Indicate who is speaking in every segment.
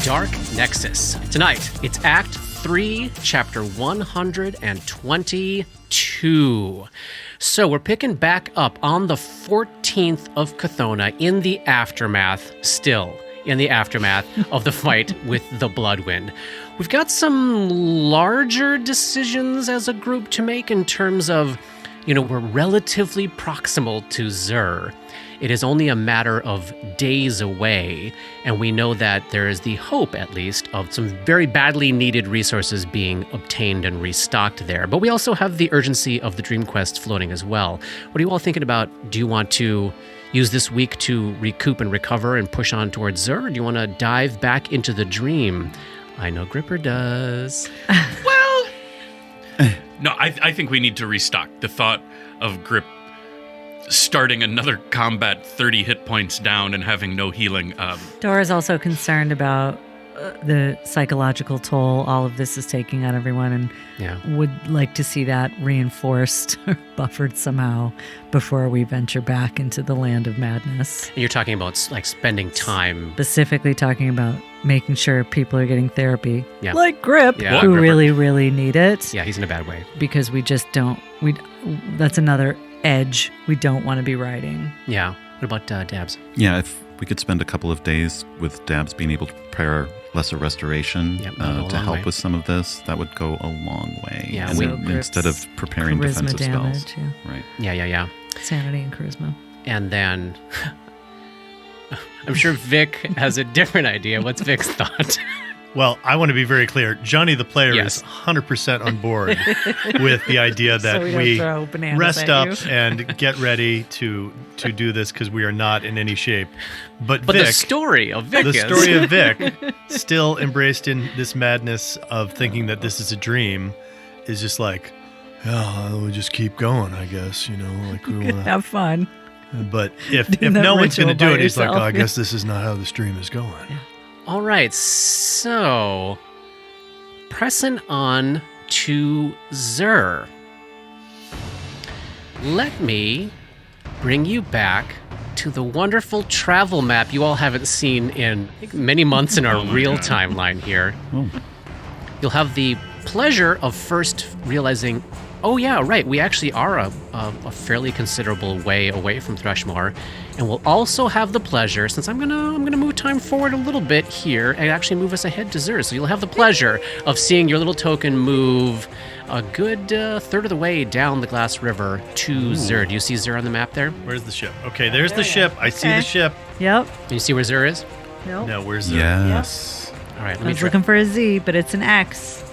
Speaker 1: Dark Nexus. Tonight, it's Act 3, Chapter 122. So we're picking back up on the 14th of Chthona in the aftermath, still in the aftermath of the fight with the Bloodwind. We've got some larger decisions as a group to make in terms of, we're relatively proximal to Zur. It is only a matter of days away, and we know that there is the hope, at least, of some very badly needed resources being obtained and restocked there. But we also have the urgency of the Dream Quest floating as well. What are you all thinking about? Do you want to use this week to recoup and recover and push on towards Zur, or do you want to dive back into the dream? I know Gripper does.
Speaker 2: Well, no, I think we need to restock. The thought of Grip starting another combat 30 hit points down and having no healing.
Speaker 3: Dora's also concerned about the psychological toll all of this is taking on everyone, and would like to see that reinforced or buffered somehow before we venture back into the land of madness.
Speaker 1: And you're talking about like spending time.
Speaker 3: Specifically talking about making sure people are getting therapy.
Speaker 1: Yeah.
Speaker 3: Like Grip, who really, really need it.
Speaker 1: Yeah, he's in a bad way.
Speaker 3: Because we just don't, that's another edge we don't want to be riding.
Speaker 1: Yeah. What about Dabs?
Speaker 4: Yeah, if we could spend a couple of days with Dabs being able to prepare Lesser Restoration to help with some of this, that would go a long way.
Speaker 1: Yeah,
Speaker 4: instead of preparing defensive
Speaker 3: damage,
Speaker 4: spells. Right.
Speaker 1: Yeah.
Speaker 3: Sanity and charisma.
Speaker 1: And then I'm sure Vic has a different idea. What's Vic's thought?
Speaker 5: Well, I want to be very clear. Johnny the player is 100% on board with the idea that we rest up and get ready to do this because we are not in any shape. But Vic,
Speaker 1: the story of Vic
Speaker 5: still embraced in this madness of thinking that this is a dream, is just like, we'll just keep going, I guess, like we want to
Speaker 3: have fun.
Speaker 5: But if no one's going to do it, he's like, I guess this is not how the stream is going. Yeah.
Speaker 1: All right, so pressing on to Zur. Let me bring you back to the wonderful travel map you all haven't seen in many months in our real timeline here. You'll have the pleasure of first realizing, we actually are a fairly considerable way away from Thrushmoor, and we'll also have the pleasure, since I'm gonna move time forward a little bit here and actually move us ahead to Zur. So you'll have the pleasure of seeing your little token move a good third of the way down the Glass River to Zur. Do you see Zur on the map there?
Speaker 5: Where's the ship? Okay, there's the ship. I see the ship.
Speaker 3: Yep.
Speaker 1: Do you see where Zur is?
Speaker 3: Nope.
Speaker 5: No, where's Zur?
Speaker 4: Yes.
Speaker 3: Yep.
Speaker 1: All right.
Speaker 3: I was looking for a Z, but it's an X.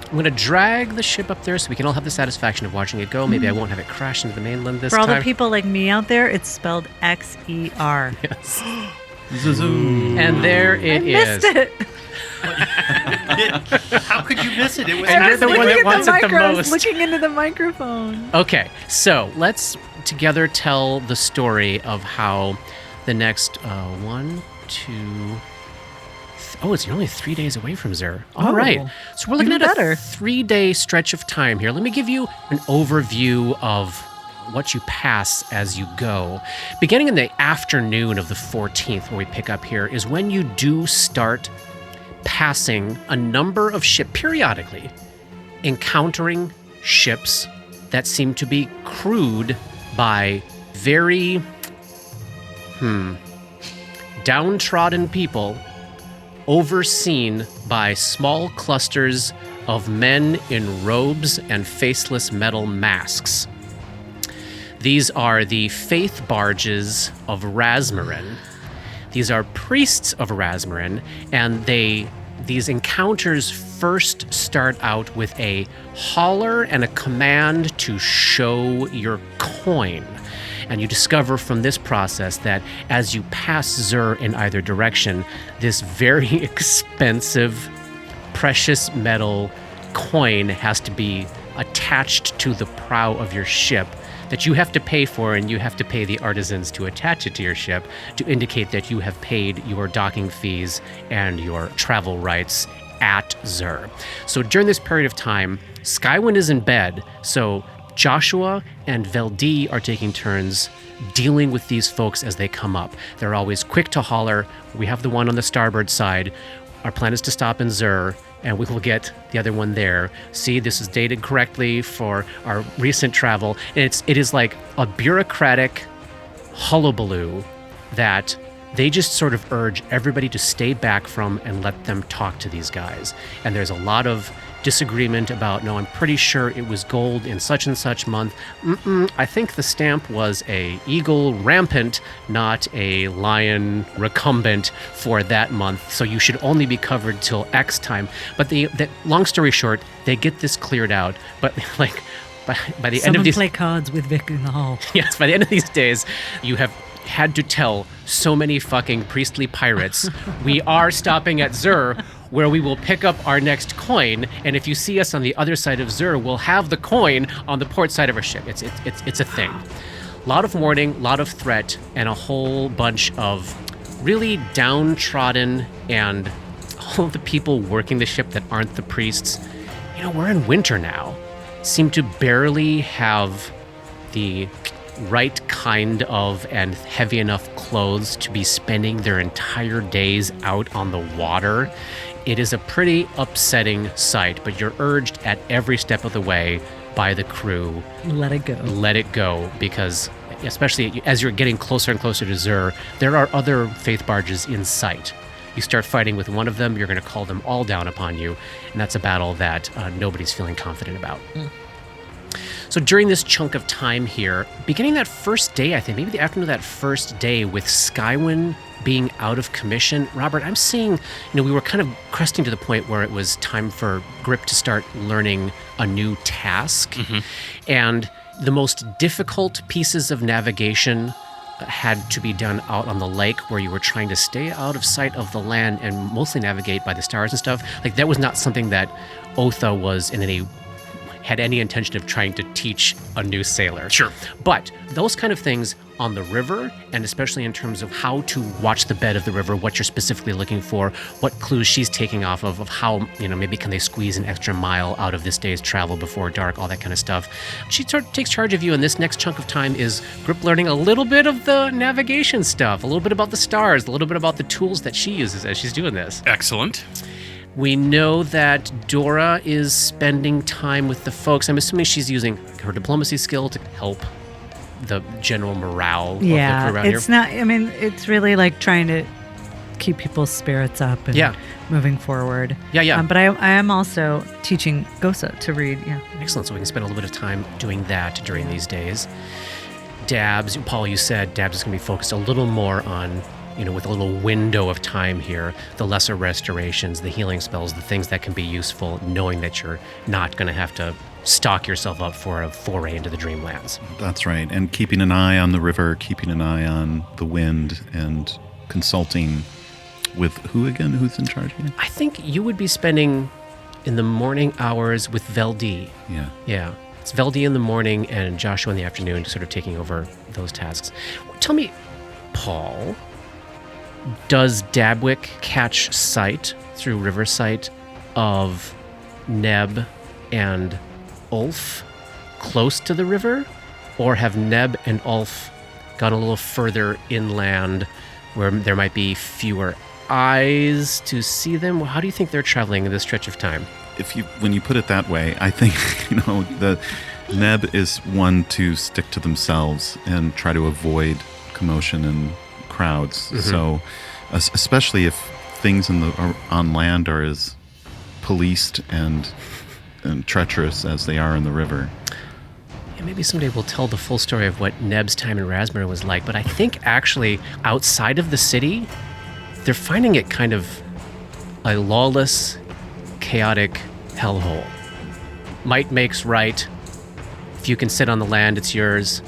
Speaker 1: I'm going to drag the ship up there so we can all have the satisfaction of watching it go. Maybe I won't have it crash into the mainland this time.
Speaker 3: For all the people like me out there, it's spelled X-E-R.
Speaker 1: Yes. And there it is.
Speaker 3: I missed it.
Speaker 5: How could you miss it? It was
Speaker 1: you're the one that wants it the most.
Speaker 3: I was looking into the microphone.
Speaker 1: Okay, so let's together tell the story of how the next it's only 3 days away from Zur. All right. So we're looking at a 3-day stretch of time here. Let me give you an overview of what you pass as you go. Beginning in the afternoon of the 14th, where we pick up here, is when you do start passing a number of ships periodically, encountering ships that seem to be crewed by very downtrodden people, overseen by small clusters of men in robes and faceless metal masks. These are the faith barges of Razmarin. These are priests of Razmarin, and these encounters first start out with a holler and a command to show your coin. And you discover from this process that as you pass Zur in either direction, this very expensive, precious metal coin has to be attached to the prow of your ship that you have to pay for, and you have to pay the artisans to attach it to your ship to indicate that you have paid your docking fees and your travel rights at Zur. So during this period of time, Skywind is in bed, so Joshua and Veldi are taking turns dealing with these folks as they come up. They're always quick to holler. We have the one on the starboard side. our plan is to stop in Zur, and we will get the other one there. See, this is dated correctly for our recent travel. And it is like a bureaucratic hullabaloo that they just sort of urge everybody to stay back from and let them talk to these guys. And there's a lot of disagreement about, no, I'm pretty sure it was gold in such and such month. I think the stamp was a eagle rampant, not a lion recumbent for that month. So you should only be covered till X time. But the long story short, they get this cleared out. But like by the end of these,
Speaker 3: play cards with Vic in the hall.
Speaker 1: Yes, by the end of these days, you have had to tell so many fucking priestly pirates, we are stopping at Zur, where we will pick up our next coin, and if you see us on the other side of Zur, we'll have the coin on the port side of our ship. It's a thing. A lot of warning, a lot of threat, and a whole bunch of really downtrodden and all of the people working the ship that aren't the priests. You know, we're in winter now. Seem to barely have the right kind of and heavy enough clothes to be spending their entire days out on the water. It is a pretty upsetting sight, but you're urged at every step of the way by the crew.
Speaker 3: Let it go.
Speaker 1: Let it go, because especially as you're getting closer and closer to Zur, there are other faith barges in sight. You start fighting with one of them, you're going to call them all down upon you, and that's a battle that nobody's feeling confident about. So during this chunk of time here, beginning that first day, I think, maybe the afternoon of that first day with Skywin being out of commission, Robert, I'm seeing, we were kind of cresting to the point where it was time for Grip to start learning a new task. And the most difficult pieces of navigation had to be done out on the lake, where you were trying to stay out of sight of the land and mostly navigate by the stars and stuff. Like, that was not something that Otha was had any intention of trying to teach a new sailor.
Speaker 2: Sure.
Speaker 1: But those kind of things on the river, and especially in terms of how to watch the bed of the river, what you're specifically looking for, what clues she's taking off of how, maybe can they squeeze an extra mile out of this day's travel before dark, all that kind of stuff. She sort of takes charge of you, and this next chunk of time is Grip learning a little bit of the navigation stuff, a little bit about the stars, a little bit about the tools that she uses as she's doing this.
Speaker 2: Excellent.
Speaker 1: We know that Dora is spending time with the folks. I'm assuming she's using her diplomacy skill to help the general morale of the crew around here.
Speaker 3: It's really like trying to keep people's spirits up and moving forward. But I am also teaching Gosa to read.
Speaker 1: Excellent. So we can spend a little bit of time doing that during these days. Dabs, Paul, you said Dabs is going to be focused a little more on, with a little window of time here, the lesser restorations, the healing spells, the things that can be useful, knowing that you're not going to have to stock yourself up for a foray into the Dreamlands.
Speaker 4: That's right. And keeping an eye on the river, keeping an eye on the wind, and consulting with who again? Who's in charge again?
Speaker 1: I think you would be spending in the morning hours with Veldi. Yeah. It's Veldi in the morning and Joshua in the afternoon, sort of taking over those tasks. Tell me, Paul, does Dabwick catch sight through river sight of Neb and Ulf close to the river? Or have Neb and Ulf gone a little further inland where there might be fewer eyes to see them? How do you think they're traveling in this stretch of time?
Speaker 4: When you put it that way, I think, the Neb is one to stick to themselves and try to avoid commotion and crowds. So especially if things on land are as policed and treacherous as they are in the river.
Speaker 1: Yeah, maybe someday we'll tell the full story of what Neb's time in Rasmur was like, but I think actually outside of the city, they're finding it kind of a lawless, chaotic hellhole. Might makes right. If you can sit on the land, it's yours.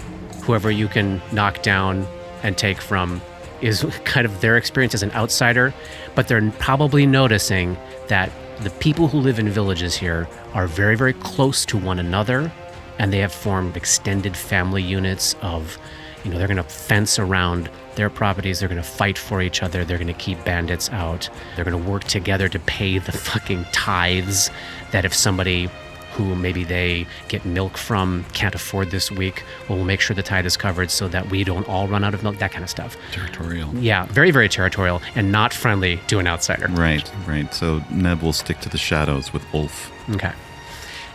Speaker 1: Whoever you can knock down and take from is kind of their experience as an outsider, but they're probably noticing that the people who live in villages here are very, very close to one another, and they have formed extended family units of, they're going to fence around their properties, they're going to fight for each other, they're going to keep bandits out, they're going to work together to pay the fucking tithes that if somebody who maybe they get milk from, can't afford this week. Well, we'll make sure the tithe is covered so that we don't all run out of milk, that kind of stuff.
Speaker 4: Territorial.
Speaker 1: Yeah, very, very territorial and not friendly to an outsider.
Speaker 4: Right. So Neb will stick to the shadows with Ulf.
Speaker 1: Okay.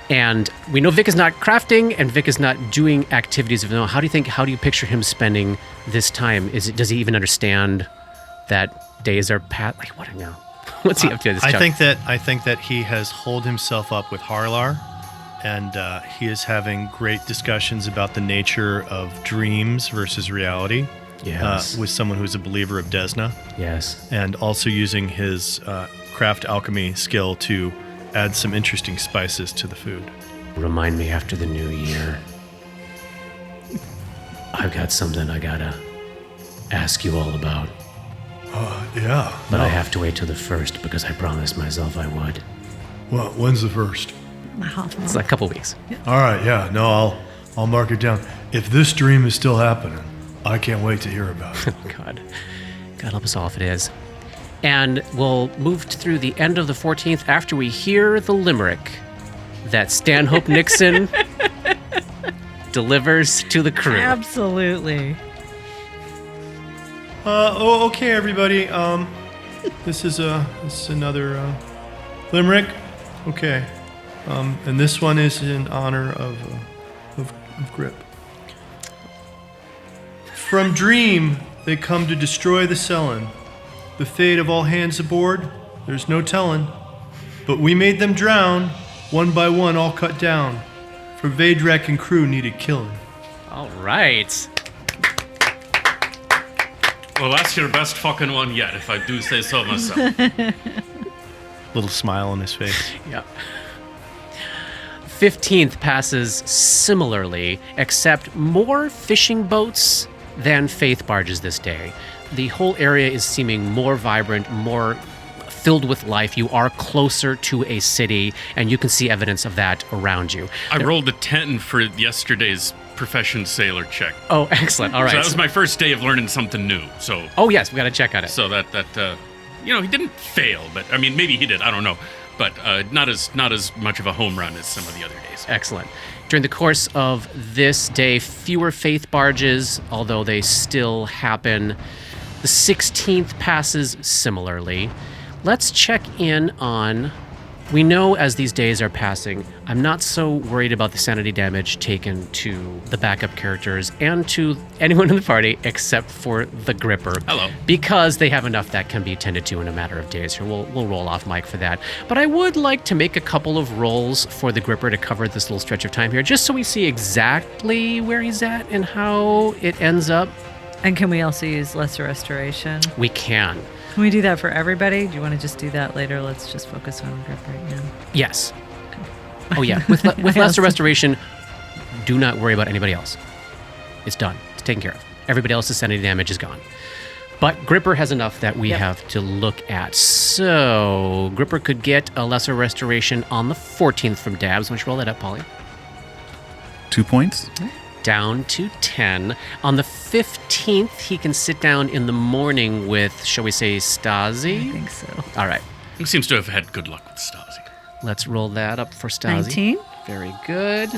Speaker 1: And we know Vic is not crafting and Vic is not doing activities of his own. How do you picture him spending this time? Does he even understand that days are past? Like, what now? What's he up to this
Speaker 5: I think that he has holed himself up with Harlar, and he is having great discussions about the nature of dreams versus reality.
Speaker 1: Yes.
Speaker 5: With someone who's a believer of Desna.
Speaker 1: Yes.
Speaker 5: And also using his craft alchemy skill to add some interesting spices to the food.
Speaker 1: Remind me after the new year. I've got something I gotta ask you all about.
Speaker 5: Yeah.
Speaker 1: But I have to wait till the 1st because I promised myself I would.
Speaker 5: Well, when's the 1st?
Speaker 1: It's like a couple weeks.
Speaker 5: All right, yeah. No, I'll mark it down. If this dream is still happening, I can't wait to hear about it.
Speaker 1: God help us all if it is. And we'll move through the end of the 14th after we hear the limerick that Stanhope Nixon delivers to the crew.
Speaker 3: Absolutely.
Speaker 5: Okay, everybody. This is another limerick. Okay. And this one is in honor of Grip. From dream, they come to destroy the Cellin. The fate of all hands aboard, there's no telling. But we made them drown, one by one, all cut down. For Vadrek and crew needed killing.
Speaker 1: All right.
Speaker 2: Well, that's your best fucking one yet, if I do say so myself.
Speaker 5: Little smile on his face.
Speaker 1: Yeah. 15th passes similarly, except more fishing boats than faith barges this day. The whole area is seeming more vibrant, more filled with life. You are closer to a city, and you can see evidence of that around you.
Speaker 2: I rolled a 10 for yesterday's profession sailor check.
Speaker 1: Oh, excellent. All right.
Speaker 2: So that was my first day of learning something new. So.
Speaker 1: Oh, yes, we got to check on it.
Speaker 2: So that he didn't fail, but I mean, maybe he did. I don't know. But not as much of a home run as some of the other days.
Speaker 1: Excellent. During the course of this day, fewer faith barges, although they still happen. The 16th passes similarly. Let's check in on... We know as these days are passing, I'm not so worried about the sanity damage taken to the backup characters and to anyone in the party except for the Gripper.
Speaker 2: Hello.
Speaker 1: Because they have enough that can be tended to in a matter of days. Here, we'll roll off Mike for that. But I would like to make a couple of rolls for the Gripper to cover this little stretch of time here, just so we see exactly where he's at and how it ends up.
Speaker 3: And can we also use Lesser Restoration?
Speaker 1: We can.
Speaker 3: Can we do that for everybody? Do you want to just do that later? Let's just focus on Grip right now.
Speaker 1: Yes. Okay. Oh, yeah. With Lesser Restoration, do not worry about anybody else. It's done. It's taken care of. Everybody else's sanity damage is gone. But Gripper has enough that we have to look at. So Gripper could get a Lesser Restoration on the 14th from Dabs. Why don't you roll that up, Polly?
Speaker 4: 2 points.
Speaker 1: Down to 10. On the 15th, he can sit down in the morning with, shall we say, Stasi?
Speaker 3: I think so.
Speaker 1: All right.
Speaker 2: He seems to have had good luck with Stasi.
Speaker 1: Let's roll that up for Stasi.
Speaker 3: 19.
Speaker 1: Very good.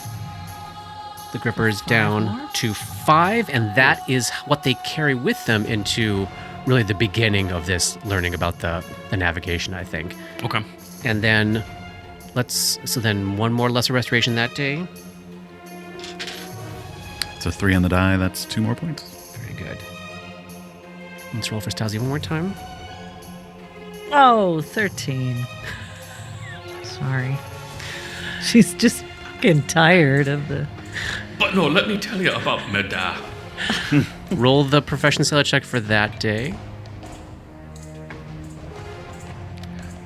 Speaker 1: The Gripper's down to 5, and that is what they carry with them into really the beginning of this learning about the navigation, I think.
Speaker 2: Okay.
Speaker 1: And then then one more Lesser Restoration that day.
Speaker 4: It's a 3 on the die. That's 2 more points.
Speaker 1: Very good. Let's roll for Stasi one more time.
Speaker 3: Oh, 13. Sorry. She's just getting tired of the...
Speaker 2: But no, let me tell you about Meda.
Speaker 1: Roll the Profession Sailor check for that day.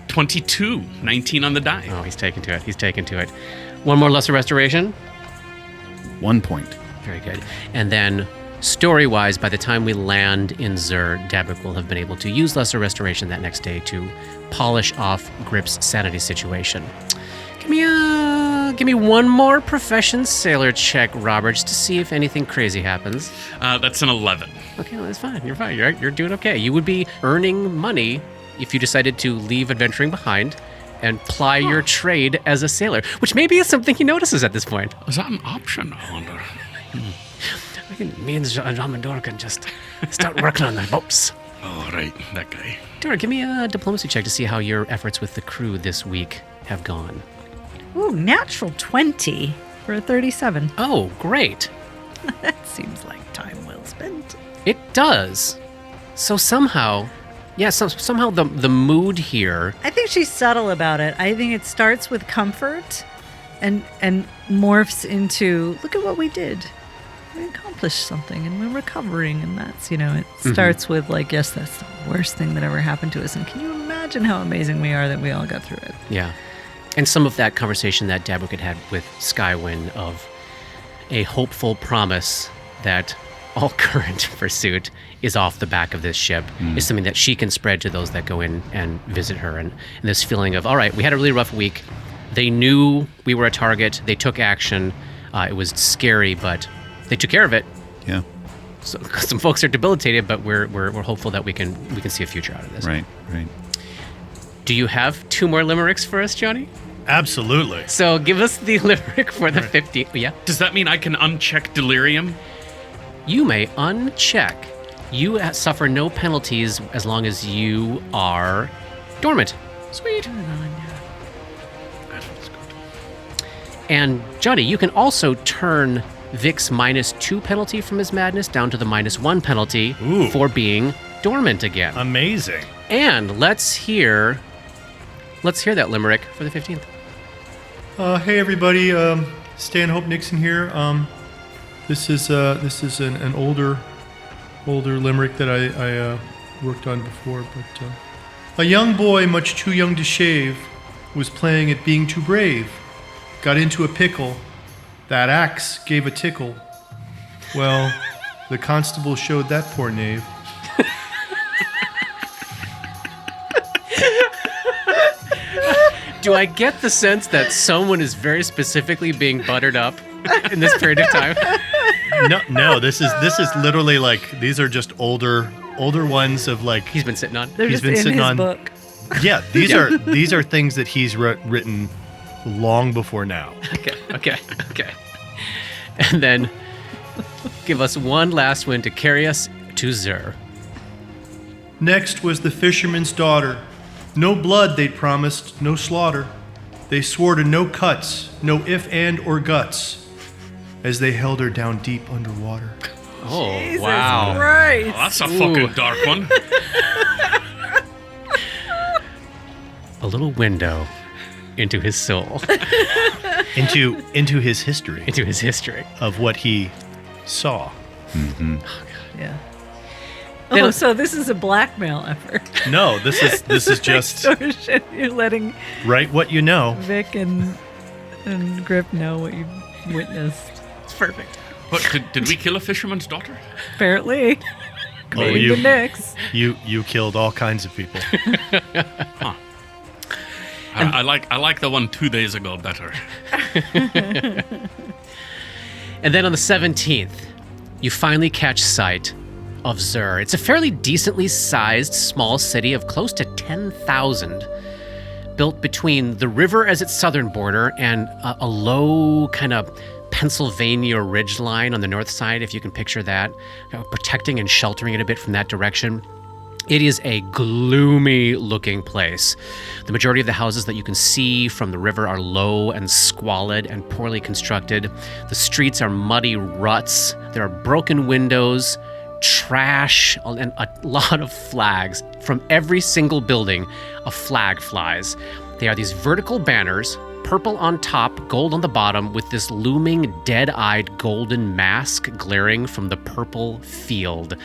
Speaker 2: 22, 19 on the die.
Speaker 1: Oh, he's taken to it. One more Lesser Restoration.
Speaker 4: 1 point.
Speaker 1: Very good. And then, story-wise, by the time we land in Zur, Dabik will have been able to use Lesser Restoration that next day to polish off Grip's sanity situation. Give me one more Profession Sailor check, Robert, just to see if anything crazy happens.
Speaker 2: That's an 11.
Speaker 1: Okay, well, that's fine. You're fine. You're doing okay. You would be earning money if you decided to leave adventuring behind and ply your trade as a sailor, which maybe is something he notices at this point.
Speaker 2: Is that an option, I wonder?
Speaker 1: Me and Jean can just start working on the boats.
Speaker 2: Oh, right, that guy.
Speaker 1: Dora, give me a diplomacy check to see how your efforts with the crew this week have gone.
Speaker 3: Ooh, natural 20 for a 37.
Speaker 1: Oh, great.
Speaker 3: That seems like time well spent.
Speaker 1: It does. So somehow, somehow the mood here.
Speaker 3: I think she's subtle about it. I think it starts with comfort and morphs into, look at what we did. We accomplished something and we're recovering, and that's, it starts with like, yes, that's the worst thing that ever happened to us, and can you imagine how amazing we are that we all got through it?
Speaker 1: Yeah. And some of that conversation that Dabwick had with Skywin of a hopeful promise that all current pursuit is off the back of this ship is something that she can spread to those that go in and visit her, and this feeling of, all right, we had a really rough week, they knew we were a target, they took action, it was scary, but they took care of it.
Speaker 4: Yeah.
Speaker 1: So some folks are debilitated, but we're hopeful that we can see a future out of this.
Speaker 4: Right.
Speaker 1: Do you have 2 more limericks for us, Johnny?
Speaker 5: Absolutely.
Speaker 1: So give us the limerick for the 15th. Yeah.
Speaker 2: Does that mean I can uncheck delirium?
Speaker 1: You may uncheck. You suffer no penalties as long as you are dormant. Sweet.
Speaker 2: That feels good.
Speaker 1: And Johnny, you can also turn Vic's -2 penalty from his madness down to the -1 penalty for being dormant again.
Speaker 5: Amazing.
Speaker 1: And let's hear that limerick for the 15th.
Speaker 5: Hey everybody, Stanhope Nixon here. This is an older limerick that I worked on before. But a young boy, much too young to shave, was playing at being too brave. Got into a pickle. That axe gave a tickle. Well, the constable showed that poor knave.
Speaker 1: Do I get the sense that someone is very specifically being buttered up in this period of time?
Speaker 5: No. This is literally like, these are just older ones of like
Speaker 1: he's been sitting on.
Speaker 3: They're
Speaker 5: he's
Speaker 3: just
Speaker 5: been
Speaker 3: in
Speaker 5: sitting
Speaker 3: his
Speaker 5: on
Speaker 3: book.
Speaker 5: Yeah, these are things that he's written long before now.
Speaker 1: Okay. And then give us one last one to carry us to Zur.
Speaker 5: Next was the fisherman's daughter. No blood they promised, no slaughter. They swore to no cuts, no if and or guts, as they held her down deep underwater.
Speaker 1: Oh,
Speaker 3: Jesus
Speaker 1: wow.
Speaker 3: Christ.
Speaker 2: Oh, that's a fucking dark one.
Speaker 1: A little window into his soul.
Speaker 5: into his history.
Speaker 1: Into his history.
Speaker 5: Of what he saw.
Speaker 4: Mm-hmm.
Speaker 3: Yeah. Oh, so this is a blackmail effort.
Speaker 5: No, this is just
Speaker 3: extortion. You're letting
Speaker 5: write what you know.
Speaker 3: Vic and Grip know what you witnessed.
Speaker 1: It's perfect.
Speaker 2: What, did we kill a fisherman's daughter?
Speaker 3: Apparently. According to Nix.
Speaker 5: You killed all kinds of people.
Speaker 2: Huh. I like the one 2 days ago better.
Speaker 1: And then on the 17th, you finally catch sight of Zur. It's a fairly decently sized small city of close to 10,000, built between the river as its southern border and a low kind of Pennsylvania ridgeline on the north side, if you can picture that, protecting and sheltering it a bit from that direction. It is a gloomy looking place. The majority of the houses that you can see from the river are low and squalid and poorly constructed. The streets are muddy ruts. There are broken windows, trash, and a lot of flags. From every single building, a flag flies. They are these vertical banners, purple on top, gold on the bottom, with this looming dead-eyed golden mask glaring from the purple field.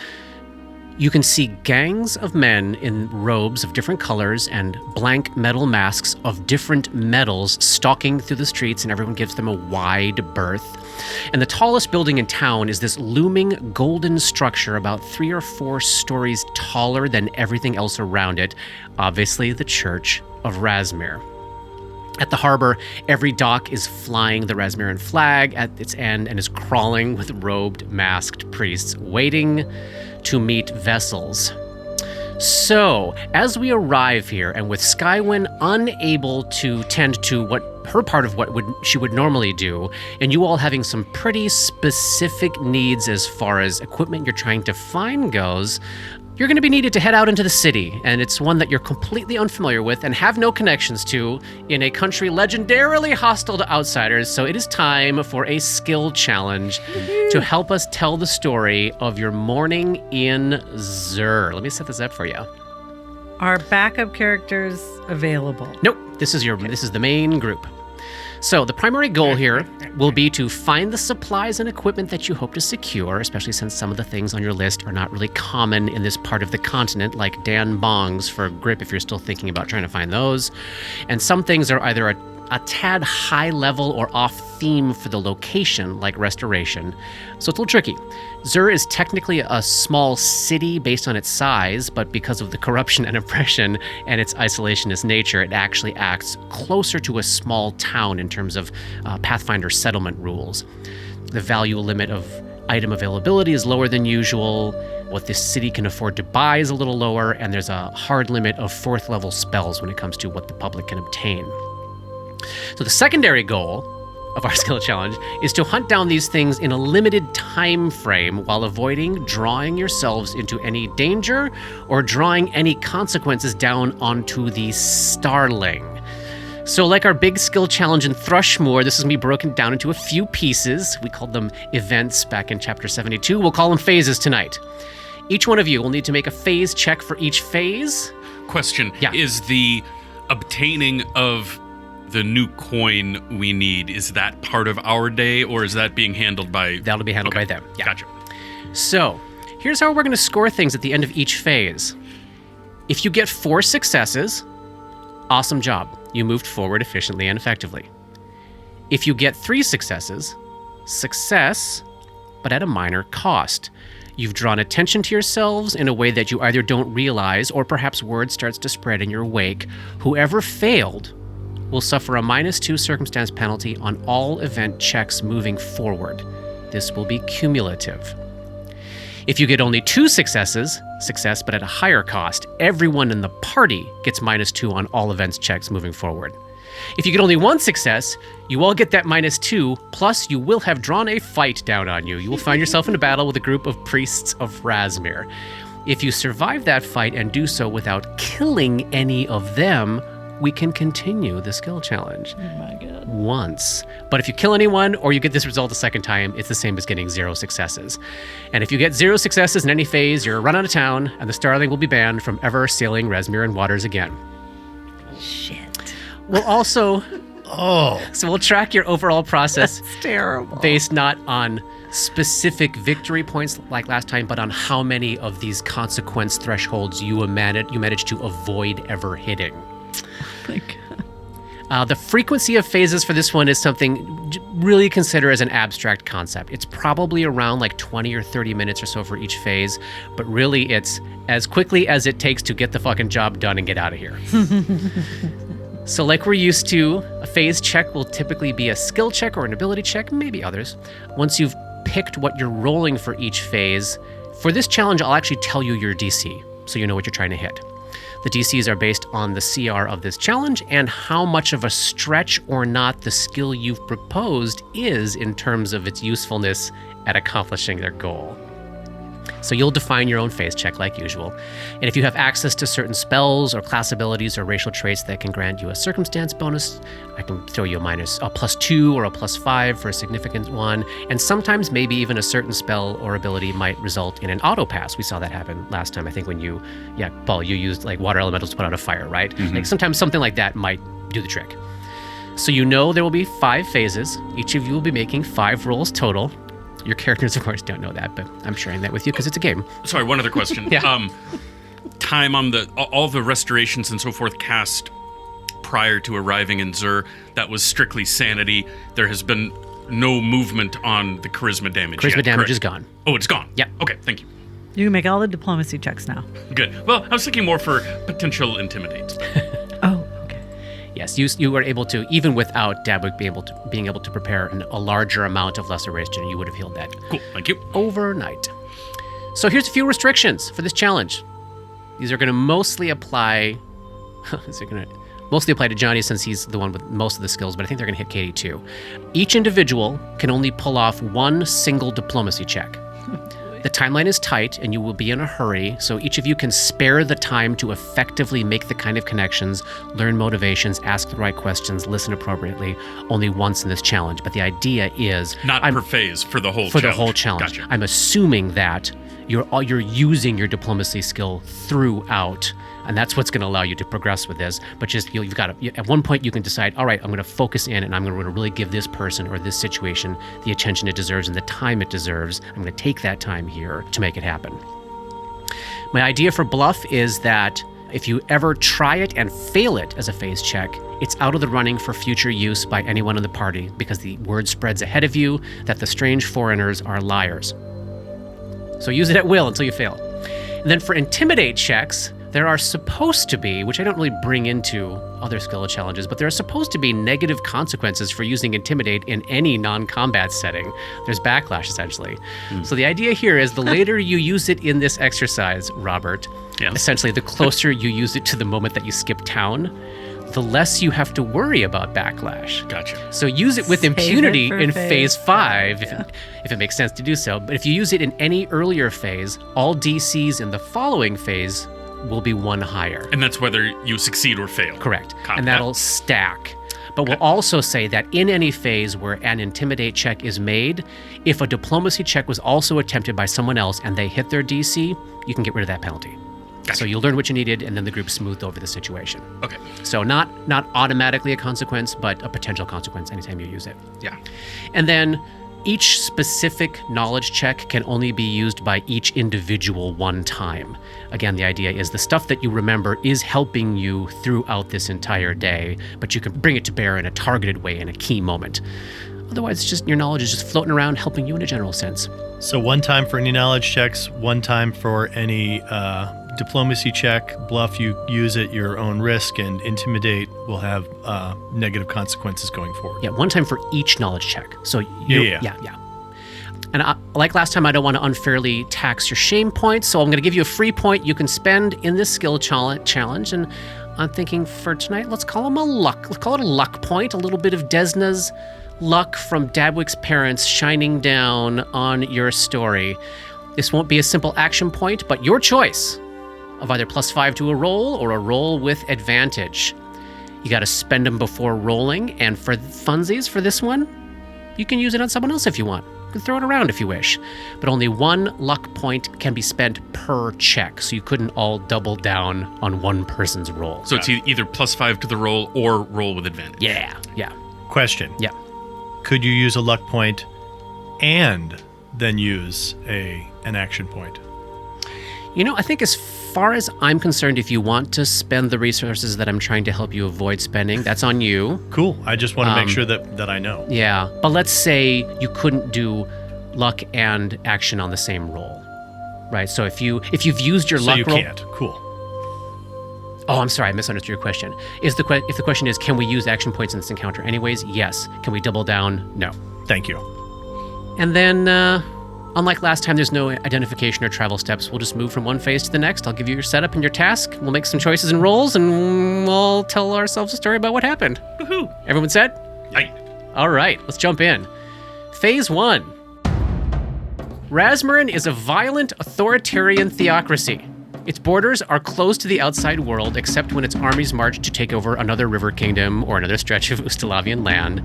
Speaker 1: You can see gangs of men in robes of different colors and blank metal masks of different metals stalking through the streets, and everyone gives them a wide berth. And the tallest building in town is this looming golden structure about 3 or 4 stories taller than everything else around it, obviously the Church of Razmir. At the harbor, every dock is flying the Razmiran flag at its end and is crawling with robed, masked priests, waiting to meet vessels. So, as we arrive here, and with Skywyn unable to tend to what her part of what she would normally do, and you all having some pretty specific needs as far as equipment you're trying to find goes, you're going to be needed to head out into the city, and it's one that you're completely unfamiliar with and have no connections to in a country legendarily hostile to outsiders, so it is time for a skill challenge to help us tell the story of your morning in Zur. Let me set this up for you.
Speaker 3: Are backup characters available?
Speaker 1: Nope, this is the main group. So the primary goal here will be to find the supplies and equipment that you hope to secure, especially since some of the things on your list are not really common in this part of the continent, like Dan Bongs for grip if you're still thinking about trying to find those. And some things are either a tad high level or off theme for the location, like restoration. So it's a little tricky. Zur is technically a small city based on its size, but because of the corruption and oppression and its isolationist nature, it actually acts closer to a small town in terms of Pathfinder settlement rules. The value limit of item availability is lower than usual. What this city can afford to buy is a little lower, and there's a hard limit of 4th level spells when it comes to what the public can obtain. So the secondary goal of our skill challenge is to hunt down these things in a limited time frame while avoiding drawing yourselves into any danger or drawing any consequences down onto the starling. So like our big skill challenge in Thrushmoor, this is going to be broken down into a few pieces. We called them events back in chapter 72. We'll call them phases tonight. Each one of you will need to make a phase check for each phase.
Speaker 2: Question.
Speaker 1: Yeah.
Speaker 2: Is the obtaining of the new coin we need, is that part of our day, or is that being handled by...
Speaker 1: That'll be handled by them. Yeah.
Speaker 2: Gotcha.
Speaker 1: So, here's how we're going to score things at the end of each phase. If you get 4 successes, awesome job. You moved forward efficiently and effectively. If you get 3 successes, success, but at a minor cost. You've drawn attention to yourselves in a way that you either don't realize, or perhaps word starts to spread in your wake. Whoever failed will suffer a -2 circumstance penalty on all event checks moving forward. This will be cumulative. If you get only 2 successes, success but at a higher cost, everyone in the party gets -2 on all events checks moving forward. If you get only 1 success, you all get that -2, plus you will have drawn a fight down on you. You will find yourself in a battle with a group of priests of Razmir. If you survive that fight and do so without killing any of them, we can continue the skill challenge.
Speaker 3: Oh my God.
Speaker 1: Once. But if you kill anyone or you get this result a second time, it's the same as getting 0 successes. And if you get 0 successes in any phase, you're run out of town, and the Starling will be banned from ever sailing Razmiran waters again.
Speaker 3: Shit.
Speaker 1: We'll also... So we'll track your overall process.
Speaker 3: That's terrible.
Speaker 1: Based not on specific victory points like last time, but on how many of these consequence thresholds you managed to avoid ever hitting.
Speaker 3: My God.
Speaker 1: The frequency of phases for this one is something really consider as an abstract concept. It's probably around like 20 or 30 minutes or so for each phase, but really it's as quickly as it takes to get the fucking job done and get out of here. So like we're used to, a phase check will typically be a skill check or an ability check, maybe others. Once you've picked what you're rolling for each phase, for this challenge, I'll actually tell you your DC, so you know what you're trying to hit. The DCs are based on the CR of this challenge and how much of a stretch or not the skill you've proposed is in terms of its usefulness at accomplishing their goal. So you'll define your own phase check like usual. And if you have access to certain spells or class abilities or racial traits that can grant you a circumstance bonus, I can throw you a +2 or a +5 for a significant one. And sometimes maybe even a certain spell or ability might result in an auto pass. We saw that happen last time. I think when Paul, you used like water elementals to put out a fire, right?
Speaker 4: Mm-hmm.
Speaker 1: Like sometimes something like that might do the trick. So you know there will be 5 phases. Each of you will be making 5 rolls total. Your characters, of course, don't know that, but I'm sharing that with you because it's a game.
Speaker 2: Sorry, one other question.
Speaker 1: Yeah.
Speaker 2: Time on all the restorations and so forth cast prior to arriving in Zur, that was strictly sanity. There has been no movement on the charisma damage
Speaker 1: Charisma
Speaker 2: yet,
Speaker 1: damage
Speaker 2: correct?
Speaker 1: is gone.
Speaker 2: Oh, it's gone?
Speaker 1: Yep.
Speaker 2: Okay, thank you.
Speaker 3: You can make all the diplomacy checks now.
Speaker 2: Good. Well, I was thinking more for potential intimidate.
Speaker 3: Oh, okay.
Speaker 1: Yes, you were able to, even without Dabwick being able to prepare a larger amount of lesser restoration, you would have healed that.
Speaker 2: Cool, thank you.
Speaker 1: Overnight. So here's a few restrictions for this challenge. These are going to mostly apply. Mostly apply to Johnny since he's the one with most of the skills, but I think they're going to hit Katie too. Each individual can only pull off one single diplomacy check. The timeline is tight and you will be in a hurry, so each of you can spare the time to effectively make the kind of connections, learn motivations, ask the right questions, listen appropriately only once in this challenge. But the idea is...
Speaker 2: Not per phase, for the whole challenge.
Speaker 1: For the whole challenge.
Speaker 2: Gotcha.
Speaker 1: I'm assuming that you're using your diplomacy skill throughout, and that's what's going to allow you to progress with this. But just you've got to, at one point you can decide, all right, I'm going to focus in and I'm going to really give this person or this situation the attention it deserves and the time it deserves. I'm going to take that time here to make it happen. My idea for bluff is that if you ever try it and fail it as a phase check, it's out of the running for future use by anyone in the party because the word spreads ahead of you that the strange foreigners are liars. So use it at will until you fail. And then for intimidate checks, there are supposed to be, which I don't really bring into other skill challenges, but there are supposed to be negative consequences for using intimidate in any non-combat setting. There's backlash, essentially. So the idea here is the later you use it in this exercise, Robert, essentially the closer you use it to the moment that you skip town, the less you have to worry about backlash.
Speaker 2: Gotcha.
Speaker 1: So use it with impunity in phase 5, if it makes sense to do so. But if you use it in any earlier phase, all DCs in the following phase will be 1 higher.
Speaker 2: And that's whether you succeed or fail.
Speaker 1: Correct.
Speaker 2: Copy
Speaker 1: and that'll stack. But we'll also say that in any phase where an intimidate check is made, if a diplomacy check was also attempted by someone else and they hit their DC, you can get rid of that penalty.
Speaker 2: Gotcha.
Speaker 1: So you'll learn what you needed, and then the group smoothed over the situation.
Speaker 2: Okay.
Speaker 1: So not automatically a consequence, but a potential consequence anytime you use it.
Speaker 2: Yeah.
Speaker 1: And then each specific knowledge check can only be used by each individual one time. Again, the idea is the stuff that you remember is helping you throughout this entire day, but you can bring it to bear in a targeted way in a key moment. Otherwise, it's just your knowledge is just floating around, helping you in a general sense.
Speaker 5: So 1 time for any knowledge checks, 1 time for any diplomacy check. Bluff, you use at your own risk, and intimidate will have negative consequences going forward.
Speaker 1: Yeah, 1 time for each knowledge check. So
Speaker 5: Yeah.
Speaker 1: And like last time, I don't want to unfairly tax your shame points, so I'm going to give you a free point you can spend in this skill challenge. And I'm thinking for tonight, let's call it a luck point, a little bit of Desna's luck from Dabwick's parents shining down on your story. This won't be a simple action point, but your choice of either +5 to a roll or a roll with advantage. You got to spend them before rolling, and for funsies for this one, you can use it on someone else if you want. You can throw it around if you wish, but only 1 luck point can be spent per check, so you couldn't all double down on one person's roll.
Speaker 2: So it's either +5 to the roll or roll with advantage.
Speaker 1: Yeah.
Speaker 5: Question.
Speaker 1: Yeah.
Speaker 5: Could you use a luck point and then use an action point?
Speaker 1: I think as far as I'm concerned, if you want to spend the resources that I'm trying to help you avoid spending, that's on you.
Speaker 5: Cool. I just want to make sure that I know.
Speaker 1: Yeah. But let's say you couldn't do luck and action on the same roll, right? So if you've used your luck roll...
Speaker 5: So you can't. Cool.
Speaker 1: Oh, I'm sorry. I misunderstood your question. If the question is, can we use action points in this encounter anyways? Yes. Can we double down? No.
Speaker 5: Thank you.
Speaker 1: And then... unlike last time, there's no identification or travel steps. We'll just move from one phase to the next. I'll give you your setup and your task. We'll make some choices and rolls, and we'll tell ourselves a story about what happened. Woohoo! Everyone set?
Speaker 2: Aye.
Speaker 1: All right, let's jump in. Phase 1. Razmarin is a violent, authoritarian theocracy. Its borders are closed to the outside world, except when its armies march to take over another river kingdom or another stretch of Ustalavian land.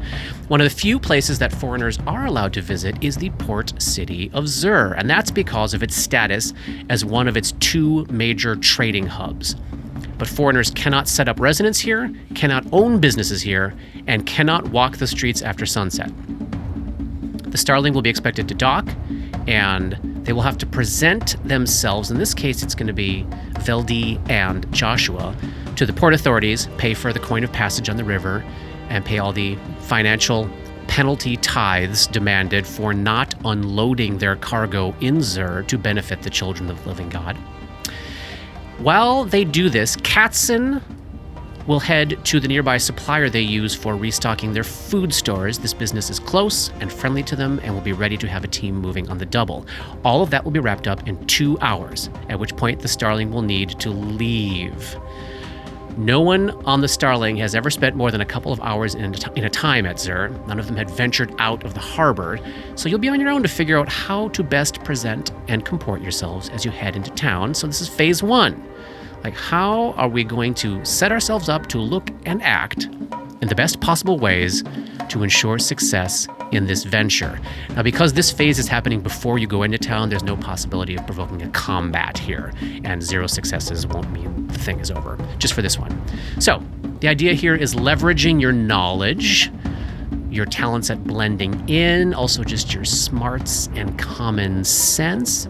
Speaker 1: One of the few places that foreigners are allowed to visit is the port city of Zur, and that's because of its status as one of its 2 major trading hubs. But foreigners cannot set up residence here, cannot own businesses here, and cannot walk the streets after sunset. The Starling will be expected to dock, and they will have to present themselves, in this case it's going to be Veldi and Joshua, to the port authorities, pay for the coin of passage on the river, and pay all the financial penalty tithes demanded for not unloading their cargo in Zur to benefit the children of the living God. While they do this, Katzen will head to the nearby supplier they use for restocking their food stores. This business is close and friendly to them and will be ready to have a team moving on the double. All of that will be wrapped up in 2 hours, at which point the Starling will need to leave. No one on the Starling has ever spent more than a couple of hours in a time at Zur. None of them had ventured out of the harbor, so you'll be on your own to figure out how to best present and comport yourselves as you head into town. So this is phase 1. Like, how are we going to set ourselves up to look and act in the best possible ways to ensure success in this venture? Now, because this phase is happening before you go into town, there's no possibility of provoking a combat here, and 0 successes won't mean the thing is over, just for this one. So, the idea here is leveraging your knowledge, your talents at blending in, also just your smarts and common sense.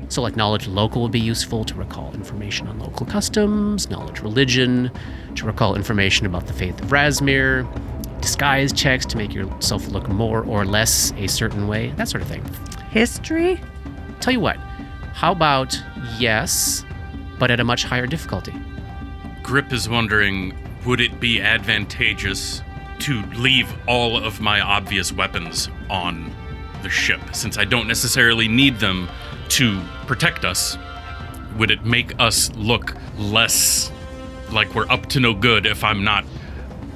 Speaker 1: So like knowledge local would be useful to recall information on local customs, knowledge religion, to recall information about the faith of Razmir, disguise checks to make yourself look more or less a certain way, that sort of thing.
Speaker 3: History?
Speaker 1: Tell you what, how about yes, but at a much higher difficulty?
Speaker 2: Grip is wondering, would it be advantageous to leave all of my obvious weapons on the ship, since I don't necessarily need them to protect us? Would it make us look less like we're up to no good if I'm not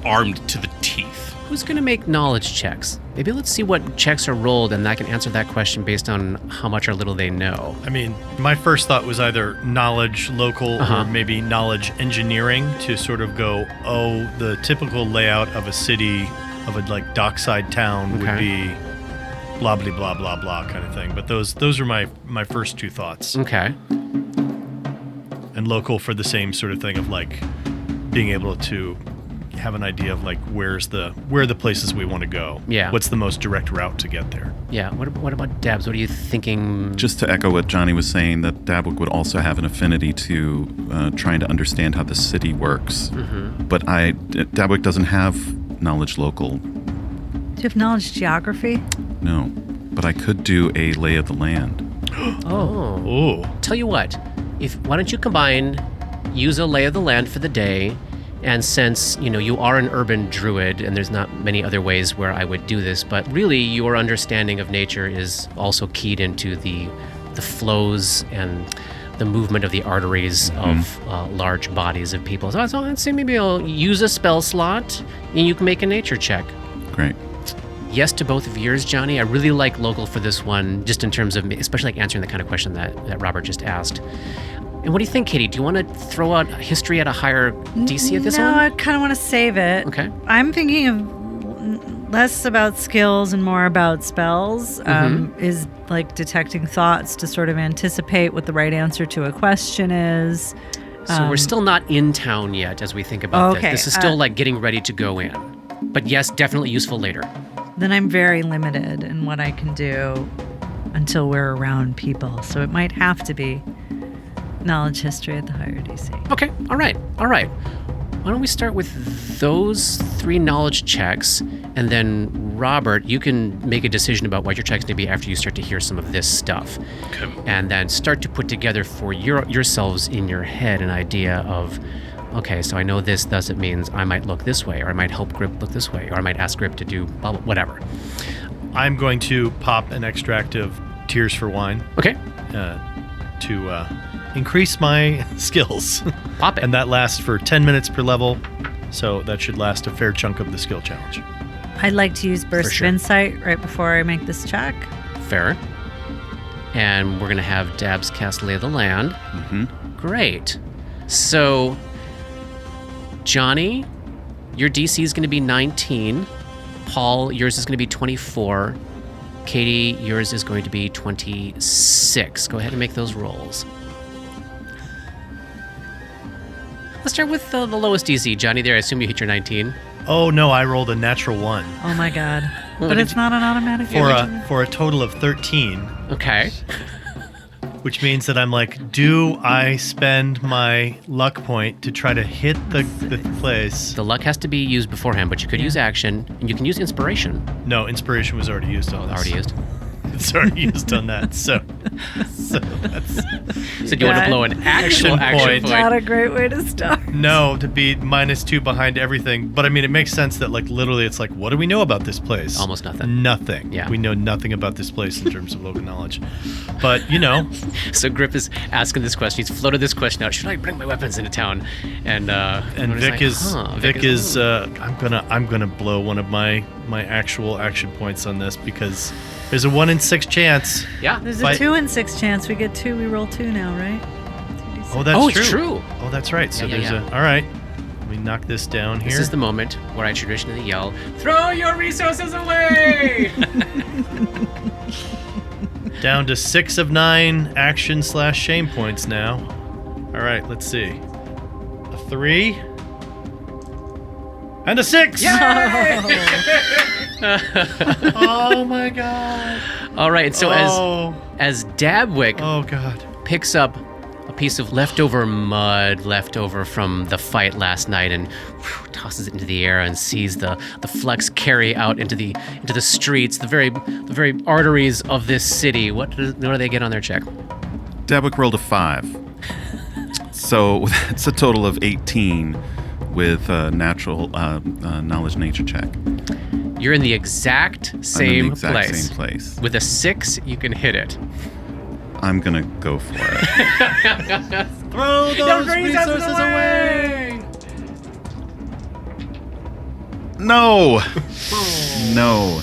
Speaker 2: armed to the teeth?
Speaker 1: Who's going to make knowledge checks? Maybe let's see what checks are rolled, and I can answer that question based on how much or little they know.
Speaker 5: I mean, my first thought was either knowledge local or maybe knowledge engineering to sort of go, oh, the typical layout of a city, of a like dockside town would be blah, blah, blah, blah, blah kind of thing. But those are my first 2 thoughts.
Speaker 1: Okay.
Speaker 5: And local for the same sort of thing of like being able to have an idea of like where are the places we want to go.
Speaker 1: Yeah.
Speaker 5: What's the most direct route to get there?
Speaker 1: Yeah. What about Dabs? What are you thinking?
Speaker 4: Just to echo what Johnny was saying, that Dabwick would also have an affinity to trying to understand how the city works. Mm-hmm. But Dabwick doesn't have knowledge local.
Speaker 3: Do you have knowledge geography?
Speaker 4: No, but I could do a lay of the land.
Speaker 1: Oh. Tell you what, why don't you use a lay of the land for the day, and since, you are an urban druid, and there's not many other ways where I would do this, but really your understanding of nature is also keyed into the flows and the movement of the arteries of large bodies of people. So I'd say maybe I'll use a spell slot, and you can make a nature check.
Speaker 4: Great.
Speaker 1: Yes to both of yours, Johnny. I really like local for this one, just in terms of, especially like answering the kind of question that Robert just asked. And what do you think, Katie? Do you want to throw out history at a higher DC at this one?
Speaker 3: No, I kind of want to save it.
Speaker 1: Okay.
Speaker 3: I'm thinking of less about skills and more about spells. Is like detecting thoughts to sort of anticipate what the right answer to a question is.
Speaker 1: So we're still not in town yet as we think about this. This is still like getting ready to go in. But yes, definitely useful later.
Speaker 3: Then I'm very limited in what I can do until we're around people. So it might have to be knowledge history at the higher DC.
Speaker 1: Okay, all right. Why don't we start with those 3 knowledge checks, and then Robert, you can make a decision about what your checks need to be after you start to hear some of this stuff.
Speaker 2: Okay.
Speaker 1: And then start to put together for yourselves in your head an idea of, okay, so I know this thus it means I might look this way, or I might help Grip look this way, or I might ask Grip to do blah, blah, whatever.
Speaker 5: I'm going to pop an extract of Tears for Wine.
Speaker 1: Okay.
Speaker 5: To increase my skills.
Speaker 1: Pop it.
Speaker 5: And that lasts for 10 minutes per level, so that should last a fair chunk of the skill challenge.
Speaker 3: I'd like to use Burst of Insight right before I make this check.
Speaker 1: Fair. And we're going to have Dabs cast Lay of the Land.
Speaker 4: Mm-hmm.
Speaker 1: Great. So, Johnny, your DC is going to be 19. Paul, yours is going to be 24. Katie, yours is going to be 26. Go ahead and make those rolls. Let's start with the lowest DC. Johnny, there, I assume you hit your 19.
Speaker 5: Oh, no, I rolled a natural 1.
Speaker 3: Oh, my God. But it's not an automatic.
Speaker 5: For a total of 13.
Speaker 1: Okay.
Speaker 5: Which means that I'm like, do I spend my luck point to try to hit the place?
Speaker 1: The luck has to be used beforehand, but you could use action, and you can use inspiration.
Speaker 5: No, inspiration was already used on this.
Speaker 1: Already used?
Speaker 5: It's already used on that, so that's...
Speaker 1: So do you want to blow an actual action point?
Speaker 3: Not a great way to start.
Speaker 5: No, to be -2 behind everything. But I mean, it makes sense that like literally it's like, what do we know about this place?
Speaker 1: Almost nothing.
Speaker 5: Nothing.
Speaker 1: Yeah.
Speaker 5: We know nothing about this place in terms of local knowledge. But, you know.
Speaker 1: So Grip is asking this question. He's floated this question out. Should I bring my weapons into town? And
Speaker 5: Vic is I'm gonna blow one of my actual action points on this because there's a 1 in 6 chance.
Speaker 1: Yeah.
Speaker 3: There's a 2 in 6 chance. We get 2. We roll 2 now, right?
Speaker 5: Oh, that's true.
Speaker 1: It's true.
Speaker 5: Oh, that's right. So there's all right. Let me knock this down here.
Speaker 1: This is the moment where I traditionally yell, "Throw your resources away!"
Speaker 5: Down to 6 of 9 action/shame points now. All right, let's see. A 3 and a 6. Oh my god.
Speaker 1: All right, so as Dabwick picks up a piece of leftover mud left over from the fight last night and tosses it into the air and sees the flux carry out into the streets, the very arteries of this city. What do they get on their check?
Speaker 4: Dabwick rolled a 5. So that's a total of 18 with natural knowledge nature check.
Speaker 1: You're in the exact same place.
Speaker 4: Same place.
Speaker 1: With a 6, you can hit it.
Speaker 4: I'm gonna go for it.
Speaker 5: Throw those resources away!
Speaker 4: No! No.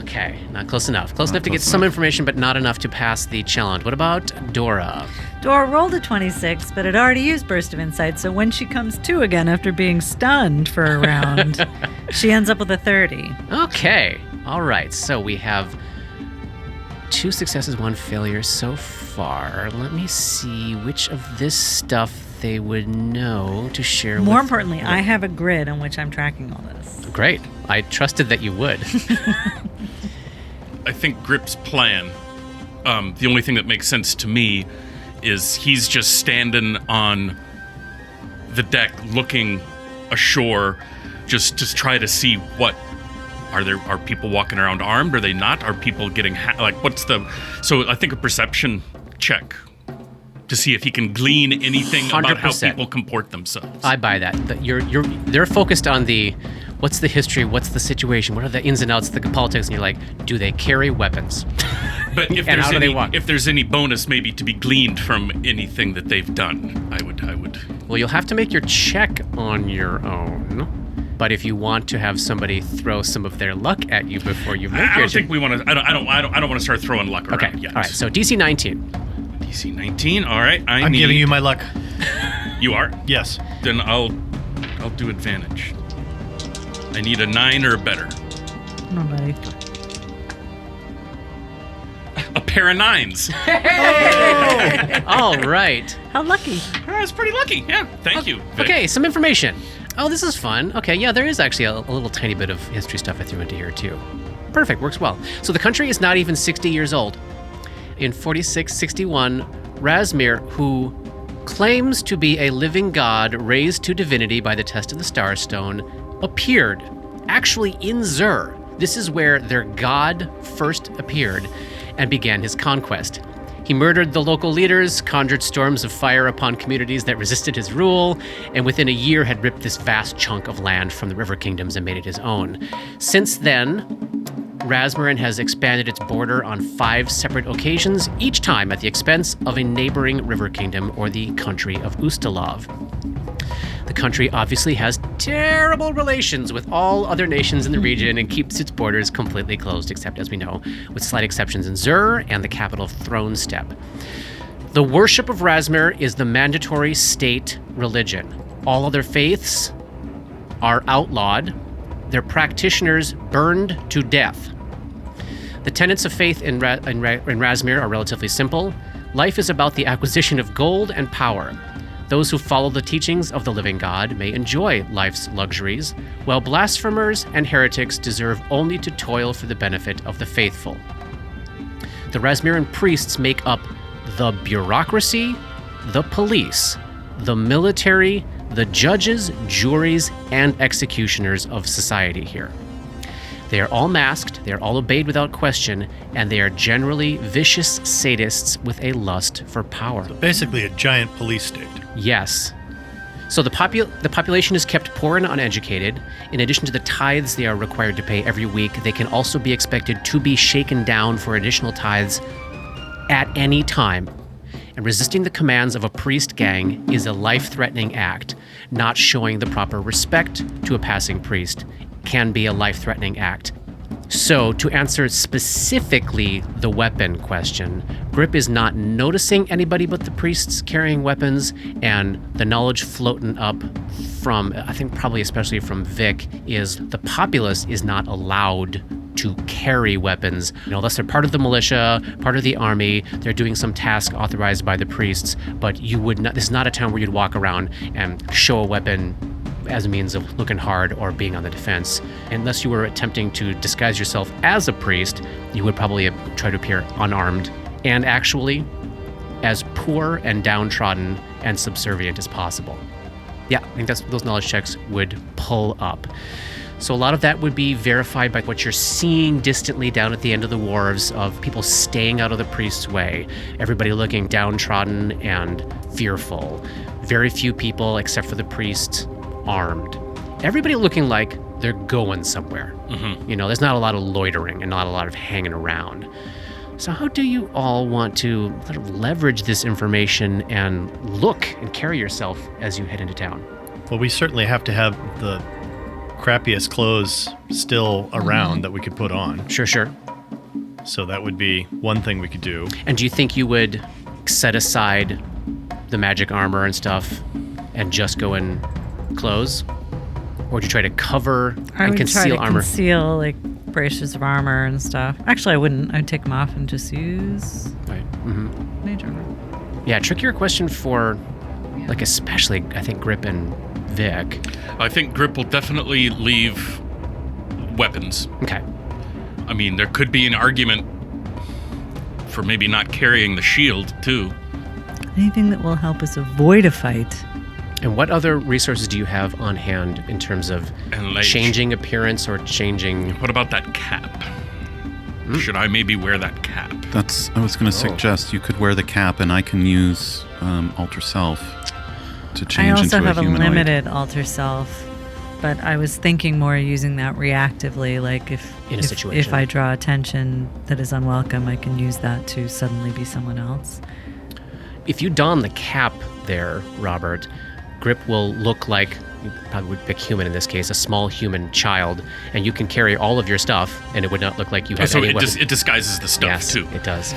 Speaker 1: Okay, not close enough. Close enough to get some information, but not enough to pass the challenge. What about Dora?
Speaker 3: Dora rolled a 26, but had already used Burst of Insight, so when she comes to again after being stunned for a round, she ends up with a 30.
Speaker 1: Okay, all right. So we have 2 successes, 1 failure so far. Let me see which of this stuff they would know to share
Speaker 3: More importantly, I have a grid on which I'm tracking all this.
Speaker 1: Great. I trusted that you would.
Speaker 2: I think Grip's plan, the only thing that makes sense to me is he's just standing on the deck looking ashore just to try to see what are people walking around armed? Are they not? Are people getting so I think a perception check to see if he can glean anything
Speaker 1: 100%.
Speaker 2: About how people comport themselves.
Speaker 1: I buy that. They're focused on what's the history, what's the situation, what are the ins and outs of the politics, and you're like, do they carry weapons?
Speaker 2: But if
Speaker 1: and how do they walk?
Speaker 2: If there's any bonus maybe to be gleaned from anything that they've done, I would.
Speaker 1: Well, you'll have to make your check on your own. But if you want to have somebody throw some of their luck at you before you make
Speaker 2: I don't think we want to. I don't want to start throwing luck around yet.
Speaker 1: All right. So DC 19.
Speaker 2: DC 19. All right. I'm
Speaker 5: giving you my luck.
Speaker 2: You are?
Speaker 5: Yes.
Speaker 2: Then I'll do advantage. I need a 9 or better.
Speaker 3: Come on, buddy.
Speaker 2: A pair of 9s.
Speaker 1: Hey! All right.
Speaker 3: How lucky.
Speaker 2: I was pretty lucky. Yeah. Thank you, Vic.
Speaker 1: Okay, some information. Oh, this is fun. Okay, yeah, there is actually a little tiny bit of history stuff I threw into here, too. Perfect, works well. So the country is not even 60 years old. In 4661, Razmir, who claims to be a living god raised to divinity by the test of the Starstone, appeared, actually in Zur. This is where their god first appeared and began his conquest. He murdered the local leaders, conjured storms of fire upon communities that resisted his rule, and within a year had ripped this vast chunk of land from the river kingdoms and made it his own. Since then, Razmarin has expanded its border on 5 separate occasions, each time at the expense of a neighboring river kingdom or the country of Ustalov. The country obviously has terrible relations with all other nations in the region and keeps its borders completely closed, except, as we know, with slight exceptions in Zur and the capital Thronestep. The worship of Razmir is the mandatory state religion. All other faiths are outlawed, their practitioners burned to death. The tenets of faith in Razmir are relatively simple. Life is about the acquisition of gold and power. Those who follow the teachings of the living God may enjoy life's luxuries, while blasphemers and heretics deserve only to toil for the benefit of the faithful. The Razmiran priests make up the bureaucracy, the police, the military, the judges, juries, and executioners of society here. They are all masked, they are all obeyed without question, and they are generally vicious sadists with a lust for power.
Speaker 5: So basically a giant police state.
Speaker 1: Yes. So the population is kept poor and uneducated. In addition to the tithes they are required to pay every week, they can also be expected to be shaken down for additional tithes at any time. And resisting the commands of a priest gang is a life-threatening act. Not showing the proper respect to a passing priest can be a life-threatening act. So, to answer specifically the weapon question, Grip is not noticing anybody but the priests carrying weapons, and the knowledge floating up from, I think probably especially from Vic, is the populace is not allowed to carry weapons. Unless they're part of the militia, part of the army, they're doing some task authorized by the priests, but you would not, this is not a town where you'd walk around and show a weapon as a means of looking hard or being on the defense. Unless you were attempting to disguise yourself as a priest, you would probably try to appear unarmed and actually as poor and downtrodden and subservient as possible. Yeah, I think those knowledge checks would pull up. So a lot of that would be verified by what you're seeing distantly down at the end of the wharves of people staying out of the priest's way, everybody looking downtrodden and fearful. Very few people, except for the priest, armed. Everybody looking like they're going somewhere. Mm-hmm. There's not a lot of loitering and not a lot of hanging around. So how do you all want to sort of leverage this information and look and carry yourself as you head into town?
Speaker 5: Well, we certainly have to have the crappiest clothes still around that we could put on.
Speaker 1: Sure.
Speaker 5: So that would be one thing we could do.
Speaker 1: And do you think you would set aside the magic armor and stuff and just go in clothes? Or would you try to cover and conceal armor?
Speaker 3: Conceal like braces of armor and stuff. Actually, I wouldn't. I'd take them off and just use mage armor.
Speaker 1: Yeah, trickier question for like especially I think Grip and Vic.
Speaker 2: I think Grip will definitely leave weapons.
Speaker 1: Okay.
Speaker 2: I mean, there could be an argument for maybe not carrying the shield, too.
Speaker 3: Anything that will help us avoid a fight.
Speaker 1: And what other resources do you have on hand in terms of changing appearance or changing...
Speaker 2: What about that cap? Should I maybe wear that cap?
Speaker 4: I was going to suggest you could wear the cap, and I can use Alter Self to change into a humanoid.
Speaker 3: I also have a limited Alter Self, but I was thinking more using that reactively, like if I draw attention that is unwelcome, I can use that to suddenly be someone else.
Speaker 1: If you don the cap there, Robert, Grip will look like, you probably would pick human in this case, a small human child, and you can carry all of your stuff, and it would not look like you have any weapon.
Speaker 2: It disguises the stuff,
Speaker 1: yes,
Speaker 2: too.
Speaker 1: It does.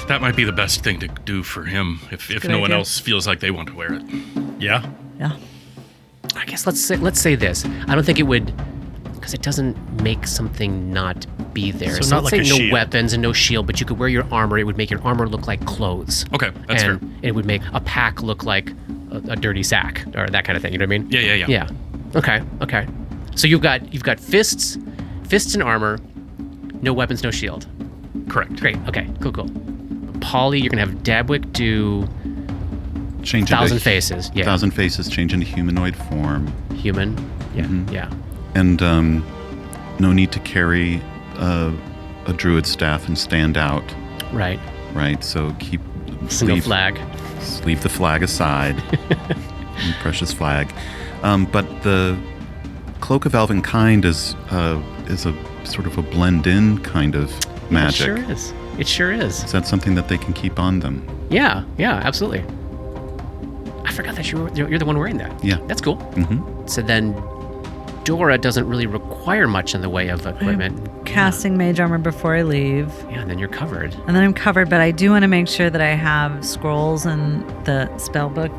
Speaker 2: That might be the best thing to do for him, if no one else feels like they want to wear it.
Speaker 5: Yeah.
Speaker 1: I guess let's say this. I don't think it would, because it doesn't make something not be there.
Speaker 5: So not like
Speaker 1: let's say
Speaker 5: a
Speaker 1: no
Speaker 5: shield.
Speaker 1: Weapons and no shield, but you could wear your armor. It would make your armor look like clothes.
Speaker 2: Okay, that's fair.
Speaker 1: And it would make a pack look like a dirty sack or that kind of thing. You know what I mean?
Speaker 2: Yeah.
Speaker 1: Yeah. Okay. So you've got fists and armor, no weapons, no shield.
Speaker 2: Correct.
Speaker 1: Great. Okay. Cool. Polly, you're gonna have Dabwick do
Speaker 4: change
Speaker 1: 1,000 faces. Yeah.
Speaker 4: 1,000 faces, change into humanoid form.
Speaker 1: Human. Yeah.
Speaker 4: Mm-hmm.
Speaker 1: Yeah.
Speaker 4: And no need to carry a druid staff and stand out.
Speaker 1: Right.
Speaker 4: So
Speaker 1: Single flag.
Speaker 4: Leave the flag aside. Precious flag. But the Cloak of Elven Kind is a sort of a blend-in kind of magic.
Speaker 1: It sure is.
Speaker 4: Is that something that they can keep on them?
Speaker 1: Yeah, absolutely. I forgot that you're the one wearing that.
Speaker 4: Yeah.
Speaker 1: That's cool.
Speaker 4: Mm-hmm.
Speaker 1: So then Dora doesn't really require much in the way of equipment.
Speaker 3: I'm casting mage armor before I leave.
Speaker 1: Yeah, and then you're covered.
Speaker 3: And then I'm covered, but I do want to make sure that I have scrolls and the spell book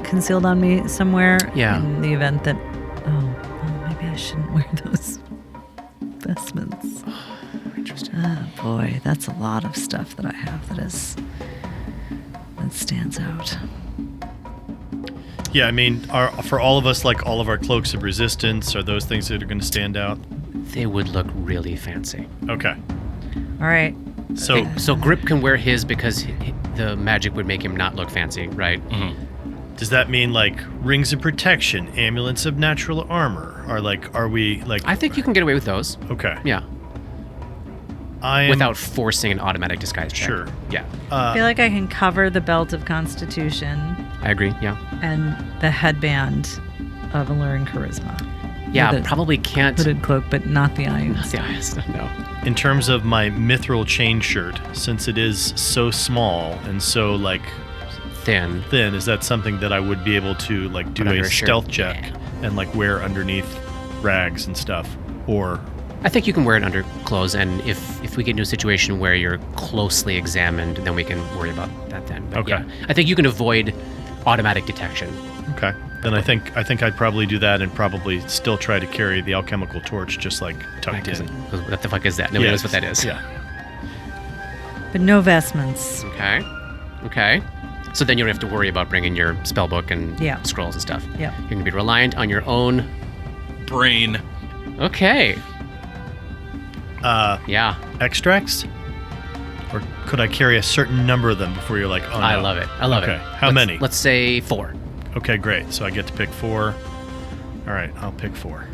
Speaker 3: concealed on me somewhere.
Speaker 1: Yeah.
Speaker 3: In the event that, maybe I shouldn't wear those vestments.
Speaker 1: Oh, interesting.
Speaker 3: Oh boy, that's a lot of stuff that I have that stands out.
Speaker 5: Yeah, I mean, for all of us, like all of our cloaks of resistance, are those things that are going to stand out?
Speaker 1: They would look really fancy.
Speaker 5: Okay.
Speaker 3: All right.
Speaker 5: So
Speaker 1: Grip can wear his because the magic would make him not look fancy, right?
Speaker 2: Mm-hmm.
Speaker 5: Does that mean like rings of protection, amulets of natural armor, are we like?
Speaker 1: I think you can get away with those.
Speaker 5: Okay.
Speaker 1: Yeah. Without forcing an automatic disguise check.
Speaker 5: Sure.
Speaker 1: Yeah.
Speaker 3: I feel like I can cover the belt of Constitution.
Speaker 1: I agree. Yeah.
Speaker 3: And the headband of alluring charisma.
Speaker 1: Yeah, probably can't.
Speaker 3: Hooded cloak, but not the eyes.
Speaker 1: Not the eyes, no.
Speaker 5: In terms of my mithril chain shirt, since it is so small and so like
Speaker 1: thin,
Speaker 5: is that something that I would be able to like do a stealth check and like wear underneath rags and stuff? Or
Speaker 1: I think you can wear it under clothes, and if we get into a situation where you're closely examined, then we can worry about that then. But
Speaker 5: okay.
Speaker 1: Yeah, I think you can avoid automatic detection.
Speaker 5: Okay. Then I think I'd probably do that and probably still try to carry the alchemical torch just like tucked in.
Speaker 1: What the fuck is that? Nobody knows what that is.
Speaker 5: Yeah.
Speaker 3: But no vestments.
Speaker 1: Okay. So then you don't have to worry about bringing your spell book and scrolls and stuff.
Speaker 3: Yeah.
Speaker 1: You're going to be reliant on your own
Speaker 2: brain.
Speaker 1: Okay.
Speaker 5: Extracts? Or could I carry a certain number of them before you're like, oh no?
Speaker 1: I love it.
Speaker 5: Okay. How many?
Speaker 1: Let's say 4.
Speaker 5: Okay, great. So I get to pick 4. All right, I'll pick 4.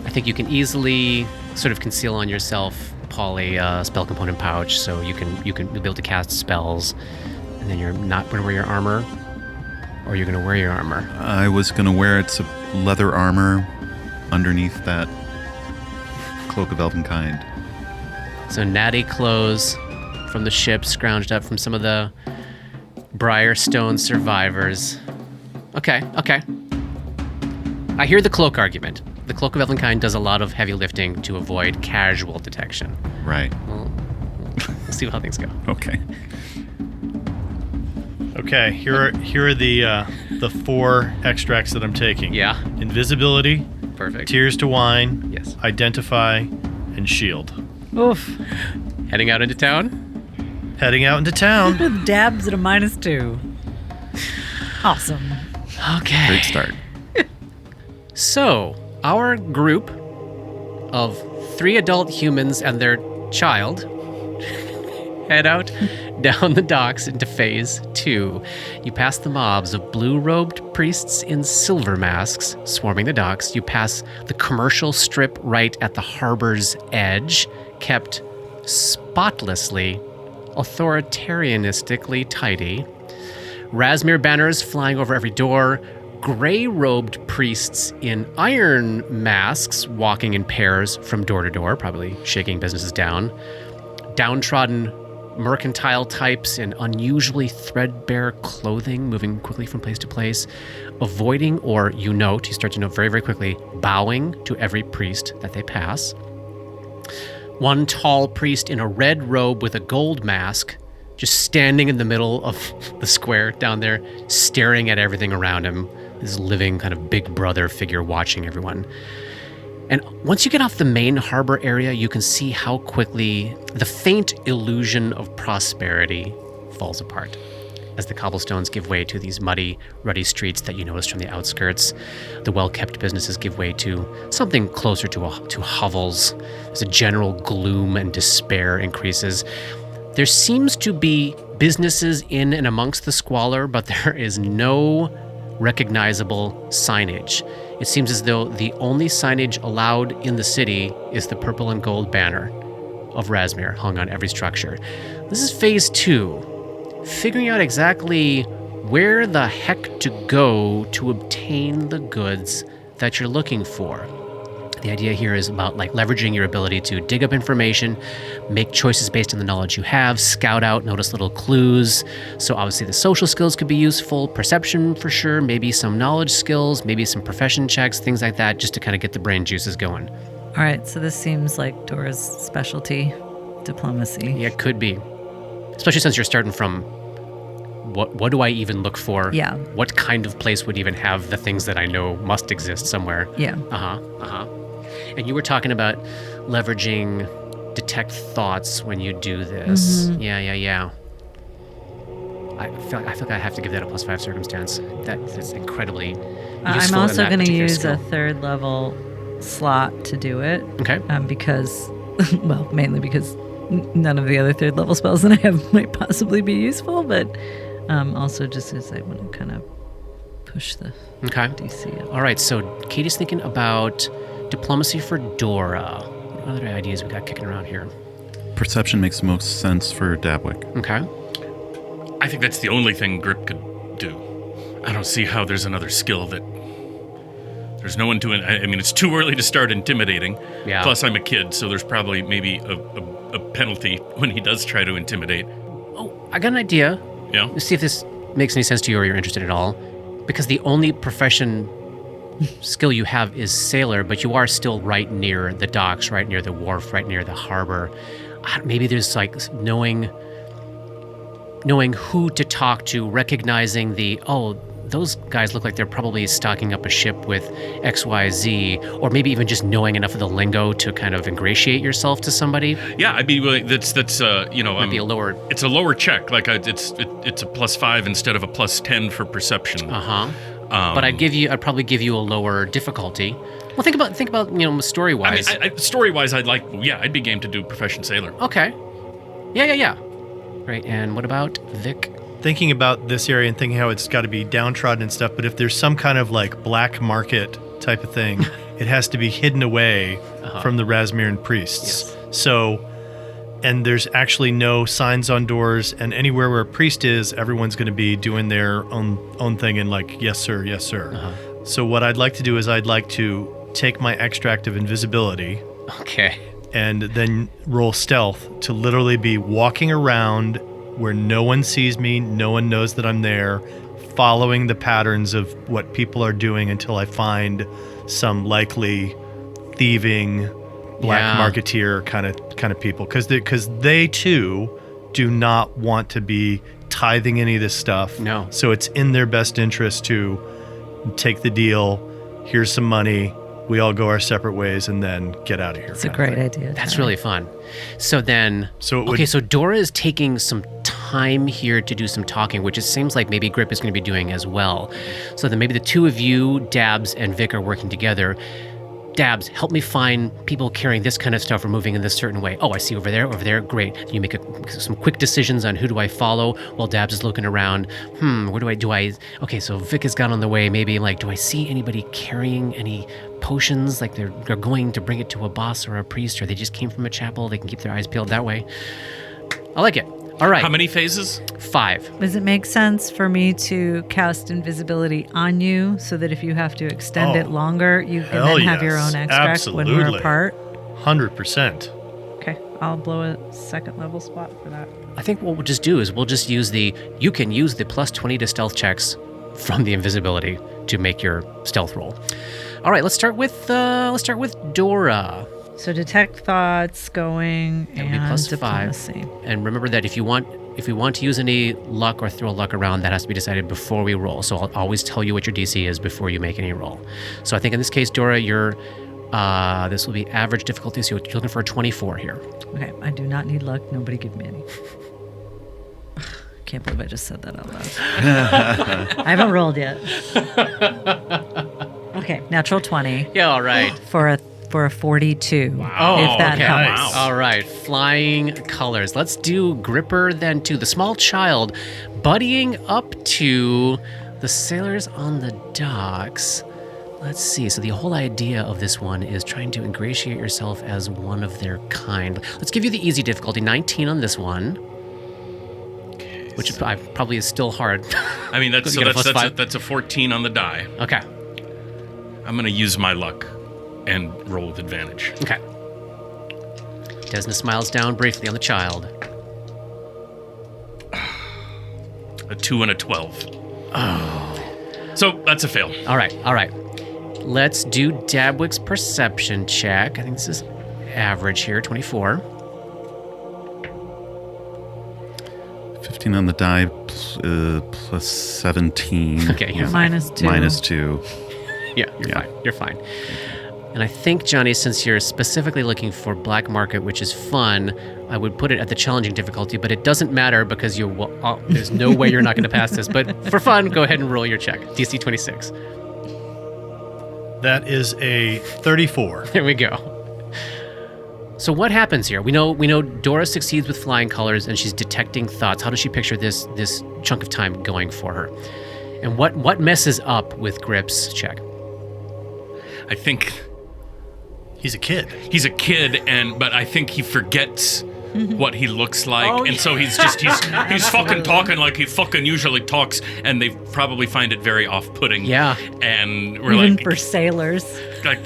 Speaker 1: I think you can easily sort of conceal on yourself, Paul, a spell component pouch, so you'll be able to cast spells, and then you're not going to wear your armor, or you're going to wear your armor.
Speaker 4: I was going to wear it's a leather armor underneath that cloak of Elvenkind.
Speaker 1: So natty clothes from the ship, scrounged up from some of the Briarstone survivors. Okay. I hear the cloak argument. The Cloak of Elvenkind does a lot of heavy lifting to avoid casual detection.
Speaker 4: Right.
Speaker 1: We'll see how things go.
Speaker 4: Okay.
Speaker 5: Okay, here are the 4 extracts that I'm taking.
Speaker 1: Yeah.
Speaker 5: Invisibility.
Speaker 1: Perfect.
Speaker 5: Tears to Wine.
Speaker 1: Yes.
Speaker 5: Identify and Shield.
Speaker 3: Oof.
Speaker 1: Heading out into town?
Speaker 5: Heading out into town.
Speaker 3: With dabs at a -2. Awesome.
Speaker 1: Okay.
Speaker 4: Great start.
Speaker 1: So, our group of 3 adult humans and their child head out down the docks into Phase 2. You pass the mobs of blue-robed priests in silver masks swarming the docks. You pass the commercial strip right at the harbor's edge, kept spotlessly, authoritarianistically tidy. Rasmir banners flying over every door. Gray-robed priests in iron masks walking in pairs from door to door, probably shaking businesses down. Downtrodden mercantile types in unusually threadbare clothing moving quickly from place to place, avoiding or, you start to note very, very quickly, bowing to every priest that they pass. One tall priest in a red robe with a gold mask just standing in the middle of the square down there, staring at everything around him. This living kind of big brother figure watching everyone. And once you get off the main harbor area, you can see how quickly the faint illusion of prosperity falls apart as the cobblestones give way to these muddy, ruddy streets that you notice from the outskirts. The well-kept businesses give way to something closer to hovels. There's a general gloom and despair increases. There seems to be businesses in and amongst the squalor, but there is no recognizable signage. It seems as though the only signage allowed in the city is the purple and gold banner of Rasmir hung on every structure. This is Phase 2. Figuring out exactly where the heck to go to obtain the goods that you're looking for. The idea here is about leveraging your ability to dig up information, make choices based on the knowledge you have, scout out, notice little clues. So obviously the social skills could be useful, perception for sure, maybe some knowledge skills, maybe some profession checks, things like that, just to kind of get the brain juices going.
Speaker 3: All right, so this seems like Dora's specialty, diplomacy.
Speaker 1: Yeah, it could be. Especially since you're starting from what do I even look for?
Speaker 3: Yeah.
Speaker 1: What kind of place would even have the things that I know must exist somewhere?
Speaker 3: Yeah.
Speaker 1: And you were talking about leveraging detect thoughts when you do this.
Speaker 3: Mm-hmm.
Speaker 1: Yeah. I feel like I have to give that a +5 circumstance. That is incredibly useful.
Speaker 3: I'm also going to use
Speaker 1: skill.
Speaker 3: a 3rd level slot to do it.
Speaker 1: Okay.
Speaker 3: Because, mainly because none of the other 3rd level spells that I have might possibly be useful, but also just as I want to kind of push the DC up.
Speaker 1: All right, so Katie's thinking about diplomacy for Dora. What other ideas we got kicking around here?
Speaker 4: Perception makes the most sense for Dabwick.
Speaker 1: Okay.
Speaker 2: I think that's the only thing Grip could do. I don't see how there's another skill that... There's no one to... I mean, it's too early to start intimidating.
Speaker 1: Yeah.
Speaker 2: Plus, I'm a kid, so there's probably maybe a penalty when he does try to intimidate.
Speaker 1: Oh, I got an idea.
Speaker 2: Yeah?
Speaker 1: Let's see if this makes any sense to you or you're interested at all. Because the only profession skill you have is sailor, but you are still right near the docks, right near the wharf, right near the harbor. Maybe there's like knowing who to talk to, recognizing those guys look like they're probably stocking up a ship with XYZ, or maybe even just knowing enough of the lingo to kind of ingratiate yourself to somebody.
Speaker 2: Yeah, I mean, that's
Speaker 1: Might be a lower...
Speaker 2: It's a lower check. Like it's a +5 instead of a +10 for perception.
Speaker 1: But I'd probably give you a lower difficulty. Well, think about story wise.
Speaker 2: I mean, story wise, I'd be game to do profession sailor.
Speaker 1: Okay. Yeah. Right. And what about Vic?
Speaker 5: Thinking about this area and thinking how it's got to be downtrodden and stuff, but if there's some kind of like black market type of thing, it has to be hidden away from the Razmiran priests.
Speaker 1: Yes.
Speaker 5: So, and there's actually no signs on doors, and anywhere where a priest is, everyone's going to be doing their own thing and like, yes, sir, yes, sir. So what I'd like to do is I'd like to take my extract of invisibility.
Speaker 1: Okay.
Speaker 5: And then roll stealth to literally be walking around where no one sees me, no one knows that I'm there, following the patterns of what people are doing until I find some likely thieving black marketeer kind of people, because they too do not want to be tithing any of this stuff.
Speaker 1: No.
Speaker 5: So it's in their best interest to take the deal. Here's some money. We all go our separate ways and then get out of here.
Speaker 3: It's a great idea.
Speaker 1: That's really fun. So then, so Dora is taking some time here to do some talking, which it seems like maybe Grip is going to be doing as well. So then maybe the two of you, Dabs and Vic, are working together. Dabs, help me find people carrying this kind of stuff or moving in this certain way. Oh, I see over there, great. You make some quick decisions on who do I follow while Dabs is looking around. Where do I... Okay, so Vic has got on the way, maybe like, do I see anybody carrying any potions? Like they're going to bring it to a boss or a priest, or they just came from a chapel, they can keep their eyes peeled that way. I like it. All right.
Speaker 2: How many phases?
Speaker 1: 5.
Speaker 3: Does it make sense for me to cast invisibility on you so that if you have to extend it longer, you can then have your own extract when we're apart?
Speaker 5: 100%.
Speaker 3: Okay, I'll blow a second level spot for that.
Speaker 1: I think what we'll just do is we'll just use you can use the +20 to stealth checks from the invisibility to make your stealth roll. All right, let's start with Dora.
Speaker 3: So detect thoughts going and
Speaker 1: +5.
Speaker 3: diplomacy.
Speaker 1: And remember that if we want to use any luck or throw luck around, that has to be decided before we roll. So I'll always tell you what your DC is before you make any roll. So I think in this case, Dora, this will be average difficulty. So you're looking for a 24 here. Okay,
Speaker 3: I do not need luck. Nobody give me any. Can't believe I just said that out loud. I haven't rolled yet. Okay, natural 20.
Speaker 1: Yeah, all right.
Speaker 3: For a 42.
Speaker 2: Wow.
Speaker 3: If that helps.
Speaker 2: Nice.
Speaker 1: All right, flying colors. Let's do Gripper then to the small child, buddying up to the sailors on the docks. Let's see. So the whole idea of this one is trying to ingratiate yourself as one of their kind. Let's give you the easy difficulty, 19 on this one. Okay, which probably is still hard.
Speaker 2: I mean, that's a 14 on the die.
Speaker 1: Okay.
Speaker 2: I'm going to use my luck and roll with advantage.
Speaker 1: Okay. Desna smiles down briefly on the child.
Speaker 2: A 2 and a 12. Oh. So that's a fail.
Speaker 1: All right. Let's do Dabwick's perception check. I think this is average here, 24.
Speaker 4: 15 on the die, plus 17.
Speaker 1: Okay, you're
Speaker 3: minus 2.
Speaker 4: Minus 2.
Speaker 1: Yeah, fine. You're fine. And I think, Johnny, since you're specifically looking for black market, which is fun, I would put it at the challenging difficulty, but it doesn't matter because there's no way you're not going to pass this. But for fun, go ahead and roll your check. DC 26.
Speaker 5: That is a 34.
Speaker 1: There we go. So what happens here? We know Dora succeeds with flying colors and she's detecting thoughts. How does she picture this chunk of time going for her? And what messes up with Grip's check?
Speaker 2: I think
Speaker 5: he's a kid.
Speaker 2: He's a kid, but I think he forgets what he looks like, and so he's fucking talking like he fucking usually talks, and they probably find it very off-putting.
Speaker 1: Yeah,
Speaker 2: and we're
Speaker 3: even
Speaker 2: like,
Speaker 3: for sailors,
Speaker 2: like,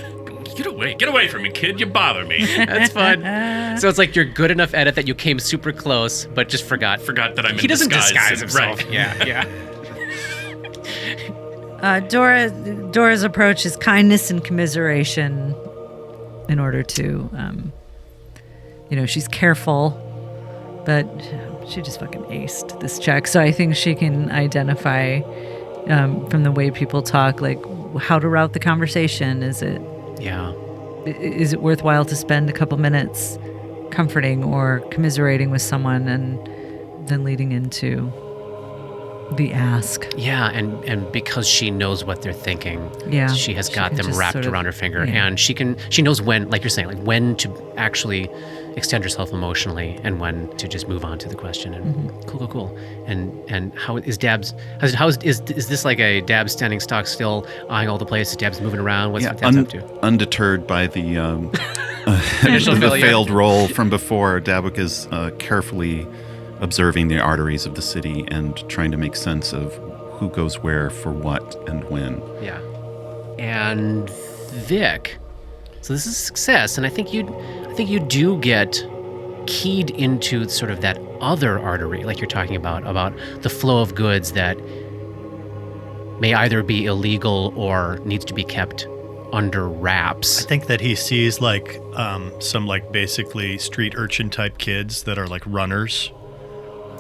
Speaker 2: get away from me, kid! You bother me.
Speaker 1: That's fun. So it's like you're good enough at it that you came super close, but just forgot that I'm. He doesn't disguise himself.
Speaker 2: Right.
Speaker 1: Yeah.
Speaker 3: Dora's approach is kindness and commiseration in order to, she's careful, but she just fucking aced this check. So I think she can identify from the way people talk, like how to route the conversation. Is it worthwhile to spend a couple minutes comforting or commiserating with someone and then leading into the ask?
Speaker 1: Yeah, and because she knows what they're thinking, she has got them wrapped around her finger, and she knows when, like you're saying, like when to actually extend herself emotionally and when to just move on to the question. And cool. And how is Dabs? Is this like a Dabs standing stock still, eyeing all the places? Dabs moving around. What's Dabs up to?
Speaker 4: Undeterred by the the failed roll from before, Dabwick is carefully observing the arteries of the city and trying to make sense of who goes where for what and when.
Speaker 1: Yeah. And Vic, so this is a success, and I think you do get keyed into sort of that other artery, like you're talking about the flow of goods that may either be illegal or needs to be kept under wraps.
Speaker 5: I think that he sees like some like basically street urchin type kids that are like runners.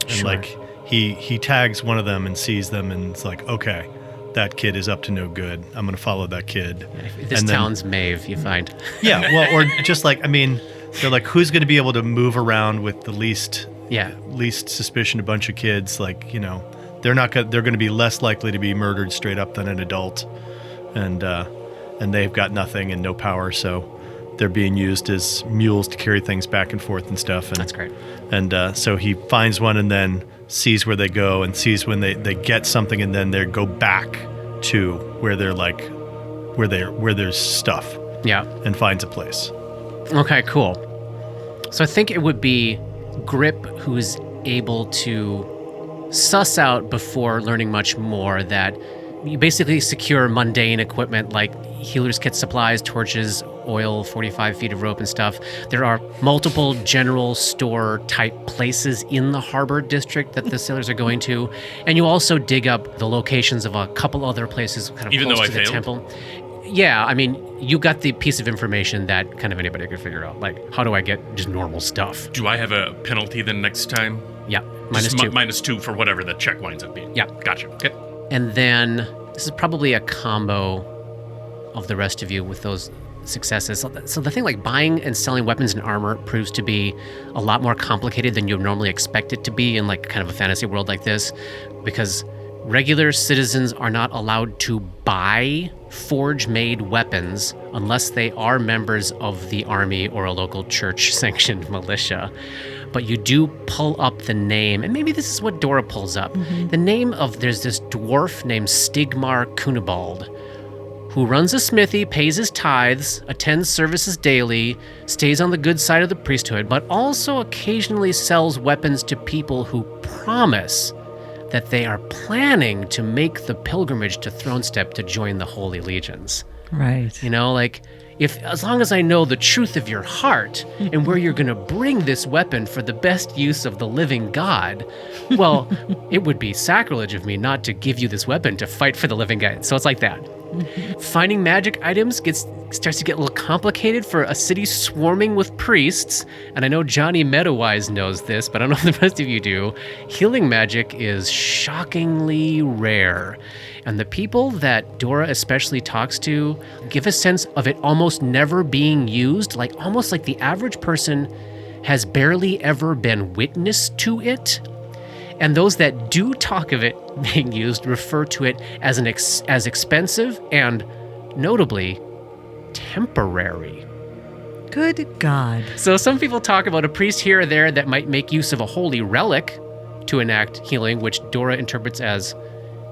Speaker 5: And like he tags one of them and sees them and it's like, okay, that kid is up to no good. I'm going to follow that kid.
Speaker 1: Yeah, this town's Maeve, you find.
Speaker 5: Yeah, well, or just like, I mean, they're like, who's going to be able to move around with the least suspicion? A bunch of kids, like, they're going to be less likely to be murdered straight up than an adult, and they've got nothing and no power, so they're being used as mules to carry things back and forth and stuff. And
Speaker 1: that's great.
Speaker 5: And so he finds one and then sees where they go and sees when they get something, and then they go back to where they're like, where there's stuff.
Speaker 1: Yeah.
Speaker 5: And finds a place.
Speaker 1: Okay, cool. So I think it would be Grip who's able to suss out before learning much more that you basically secure mundane equipment like healer's kit supplies, torches, oil, 45 feet of rope and stuff. There are multiple general store type places in the harbor district that the sailors are going to. And you also dig up the locations of a couple other places kind of close to the temple. Yeah, I mean, you got the piece of information that kind of anybody could figure out. Like, how do I get just normal stuff?
Speaker 2: Do I have a penalty then next time?
Speaker 1: Yeah, -2.
Speaker 2: -2 for whatever the check winds up being.
Speaker 1: Yeah.
Speaker 2: Gotcha. Okay.
Speaker 1: And then this is probably a combo of the rest of you with those successes. So the thing like buying and selling weapons and armor proves to be a lot more complicated than you normally expect it to be in like kind of a fantasy world like this, because regular citizens are not allowed to buy forge-made weapons unless they are members of the army or a local church-sanctioned militia. But you do pull up the name, and maybe this is what Dora pulls up. The name of, there's this dwarf named Stigmar Cunibald, who runs a smithy, pays his tithes, attends services daily, stays on the good side of the priesthood, but also occasionally sells weapons to people who promise that they are planning to make the pilgrimage to Thronestep to join the Holy Legions.
Speaker 3: Right.
Speaker 1: Like, as long as I know the truth of your heart and where you're going to bring this weapon for the best use of the living God, well, it would be sacrilege of me not to give you this weapon to fight for the living God. So it's like that. Finding magic items starts to get a little complicated for a city swarming with priests, and I know Johnny Meadowise knows this, but I don't know if the rest of you do. Healing magic is shockingly rare, and the people that Dora especially talks to give a sense of it almost never being used, like almost like the average person has barely ever been witness to it. And those that do talk of it being used refer to it as as expensive and, notably, temporary.
Speaker 3: Good God.
Speaker 1: So some people talk about a priest here or there that might make use of a holy relic to enact healing, which Dora interprets as,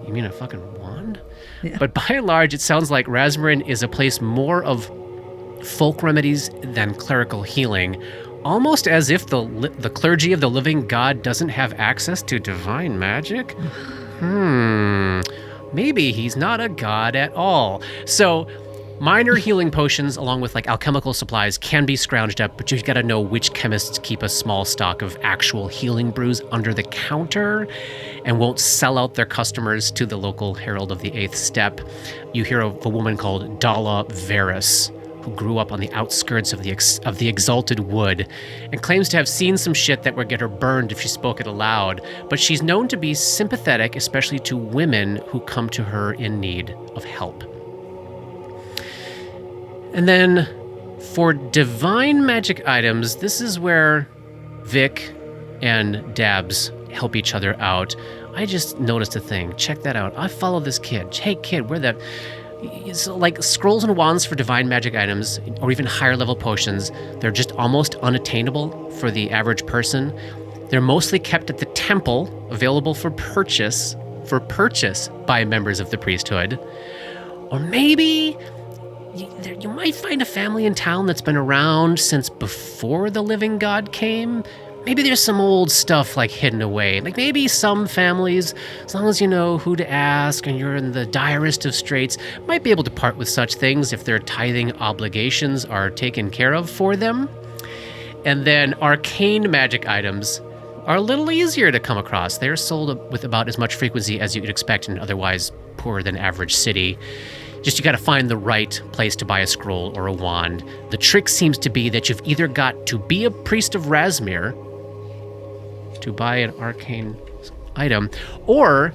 Speaker 1: you mean a fucking wand? Yeah. But by and large, it sounds like Razmarin is a place more of folk remedies than clerical healing, almost as if the clergy of the living God doesn't have access to divine magic. Maybe he's not a god at all. So minor healing potions along with like alchemical supplies can be scrounged up, but you've got to know which chemists keep a small stock of actual healing brews under the counter and won't sell out their customers to the local herald of the eighth step. You hear of a woman called Dalla Varus, who grew up on the outskirts of the Exalted Wood and claims to have seen some shit that would get her burned if she spoke it aloud, but she's known to be sympathetic, especially to women who come to her in need of help. And then for divine magic items, this is where Vic and Dabs help each other out. I just noticed a thing. Check that out. I follow this kid. Hey, kid, where the... So like scrolls and wands for divine magic items or even higher level potions, they're just almost unattainable for the average person. They're mostly kept at the temple, available for purchase by members of the priesthood. Or maybe you might find a family in town that's been around since before the living God came. Maybe there's some old stuff like hidden away. Like maybe some families, as long as you know who to ask and you're in the direst of straits, might be able to part with such things if their tithing obligations are taken care of for them. And then arcane magic items are a little easier to come across. They're sold with about as much frequency as you could expect in an otherwise poorer than average city. Just you got to find the right place to buy a scroll or a wand. The trick seems to be that you've either got to be a priest of Razmir to buy an arcane item, or